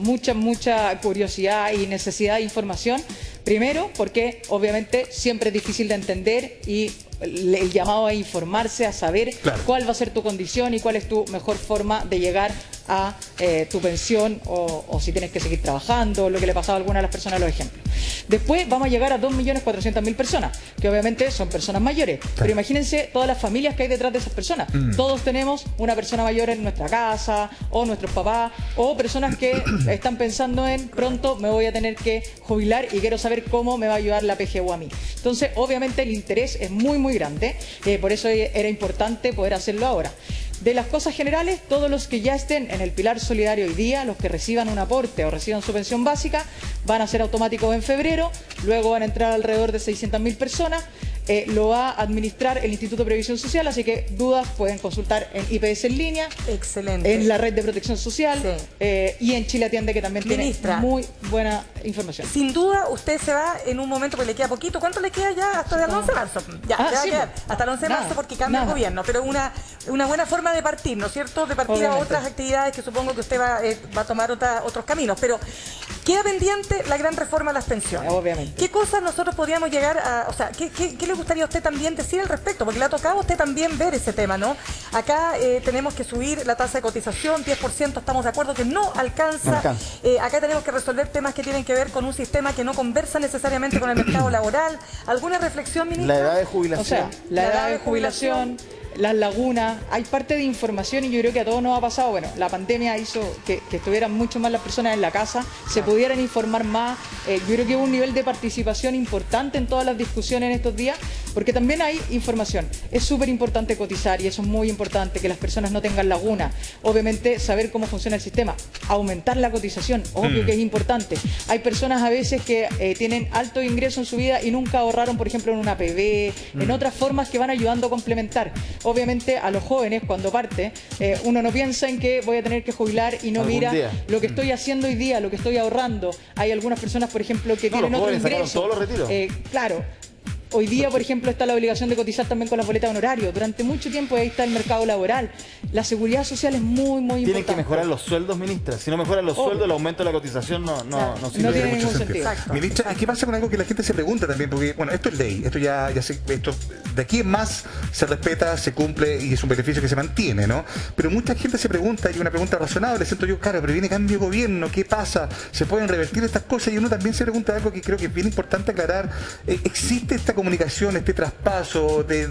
mucha curiosidad y necesidad de información. Primero, porque obviamente siempre es difícil de entender y el llamado a informarse, a saber
Claro.
cuál va a ser tu condición y cuál es tu mejor forma de llegar a tu pensión o si tienes que seguir trabajando, lo que le pasaba a algunas de las personas, los ejemplos. Después vamos a llegar a 2.400.000 personas, que obviamente son personas mayores. Pero imagínense todas las familias que hay detrás de esas personas. Todos tenemos una persona mayor en nuestra casa, o nuestros papás, o personas que están pensando en pronto me voy a tener que jubilar y quiero saber cómo me va a ayudar la PGU a mí. Entonces, obviamente el interés es muy grande, por eso era importante poder hacerlo ahora. De las cosas generales, todos los que ya estén en el Pilar Solidario hoy día, los que reciban un aporte o reciban su pensión básica, van a ser automáticos en febrero, luego van a entrar alrededor de 600.000 personas, lo va a administrar el Instituto de Previsión Social, así que dudas pueden consultar en IPS en línea,
Excelente.
en la Red de Protección Social y en Chile Atiende, que también
Ministra.
tiene muy buena información.
Sin duda, usted se va en un momento, porque le queda poquito. ¿Cuánto le queda ya? Hasta el 11 de marzo. Ya,
Ah,
le va a
sí,
quedar hasta el 11 de
nada,
marzo porque cambia el
nada.
gobierno. Pero una buena forma de partir, ¿no es cierto? De partir a
Obviamente.
otras actividades que supongo que usted va a tomar otros caminos. Pero queda pendiente la gran reforma a las pensiones.
Obviamente.
¿Qué cosas nosotros podríamos llegar a... O sea, ¿qué le gustaría a usted también decir al respecto? Porque le ha tocado a usted también ver ese tema, ¿no? Acá tenemos que subir la tasa de cotización, 10%, estamos de acuerdo que no alcanza.
No alcanza.
Acá tenemos que resolver temas que tienen que ver con un sistema que no conversa necesariamente con el mercado laboral. ¿Alguna reflexión, ministra?
La edad de jubilación.
O sea, la edad de jubilación, las lagunas, hay parte de información y yo creo que a todos nos ha pasado, bueno, la pandemia hizo que estuvieran mucho más las personas en la casa, se pudieran informar más, yo creo que hubo un nivel de participación importante en todas las discusiones en estos días, porque también hay información. Es súper importante cotizar y eso es muy importante, que las personas no tengan lagunas. Obviamente saber cómo funciona el sistema, aumentar la cotización, obvio que es importante. Hay personas a veces que tienen alto ingreso en su vida y nunca ahorraron, por ejemplo, en una PB, en otras formas que van ayudando a complementar. Obviamente a los jóvenes cuando parte, uno no piensa en que voy a tener que jubilar y no mira lo que estoy haciendo hoy día, lo que estoy ahorrando. Hay algunas personas, por ejemplo, que tienen otro ingreso.
Todos los retiros.
Claro. Hoy día, por ejemplo, está la obligación de cotizar también con las boletas de honorario. Durante mucho tiempo ahí está el mercado laboral. La seguridad social es muy importante.
Tienen que mejorar los sueldos, ministra. Si no mejoran los sueldos, el aumento de la cotización no
tiene ningún sentido.
Ministra, ¿qué pasa con algo que la gente se pregunta también? Porque, bueno, esto es ley, esto esto de aquí en más se respeta, se cumple y es un beneficio que se mantiene, ¿no? Pero mucha gente se pregunta, y una pregunta razonable, siento yo, claro, pero viene cambio de gobierno, ¿qué pasa? ¿Se pueden revertir estas cosas? Y uno también se pregunta algo que creo que es bien importante aclarar. ¿Existe esta comunicación, este traspaso de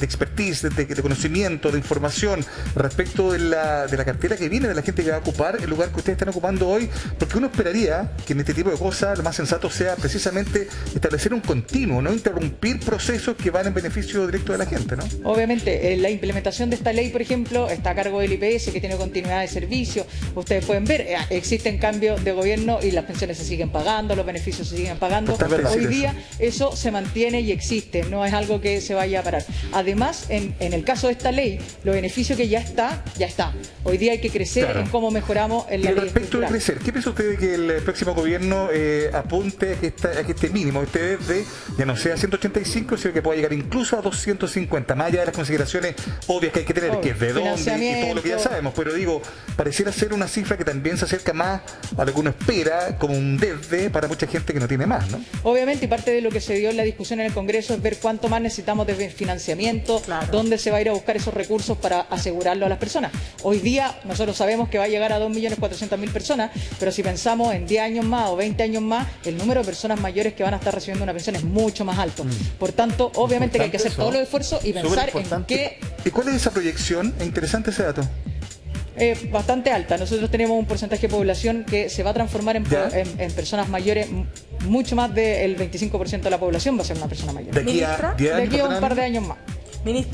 expertise, de conocimiento, de información respecto de la cartera que viene, de la gente que va a ocupar el lugar que ustedes están ocupando hoy? Porque uno esperaría que en este tipo de cosas lo más sensato sea precisamente establecer un continuo, no interrumpir procesos que van en beneficio directo de la gente, ¿no?
Obviamente, la implementación de esta ley, por ejemplo, está a cargo del IPS, que tiene continuidad de servicio. Ustedes pueden ver, existen cambios de gobierno y las pensiones se siguen pagando, los beneficios se siguen pagando. Hoy día eso se mantiene y existe, no es algo que se vaya a parar. Además, en el caso de esta ley, los beneficios que ya está. Hoy día hay que crecer en cómo mejoramos en la ley
respecto de
estructural.
crecer, ¿qué piensa usted de que el próximo gobierno apunte a que este mínimo, este desde ya no sea 185, sino que pueda llegar incluso a 250, más allá de las consideraciones obvias que hay que tener, que es de dónde y todo lo que ya sabemos, pero digo, pareciera ser una cifra que también se acerca más a lo que uno espera como un desde para mucha gente que no tiene más, ¿no?
Obviamente, y parte de lo que se dio en la discusión en el Congreso es ver cuánto más necesitamos de financiamiento, dónde se va a ir a buscar esos recursos para asegurarlo a las personas. Hoy día nosotros sabemos que va a llegar a 2.400.000 personas, pero si pensamos en 10 años más o 20 años más, el número de personas mayores que van a estar recibiendo una pensión es mucho más alto. Por tanto, obviamente que hay que hacer todos los esfuerzos y pensar en qué...
¿Y cuál es esa proyección? Es interesante ese dato.
Bastante alta. Nosotros tenemos un porcentaje de población que se va a transformar en personas mayores. Mucho más del 25% de la población va a ser una persona mayor.
De aquí a
un par de años más.
Ministra.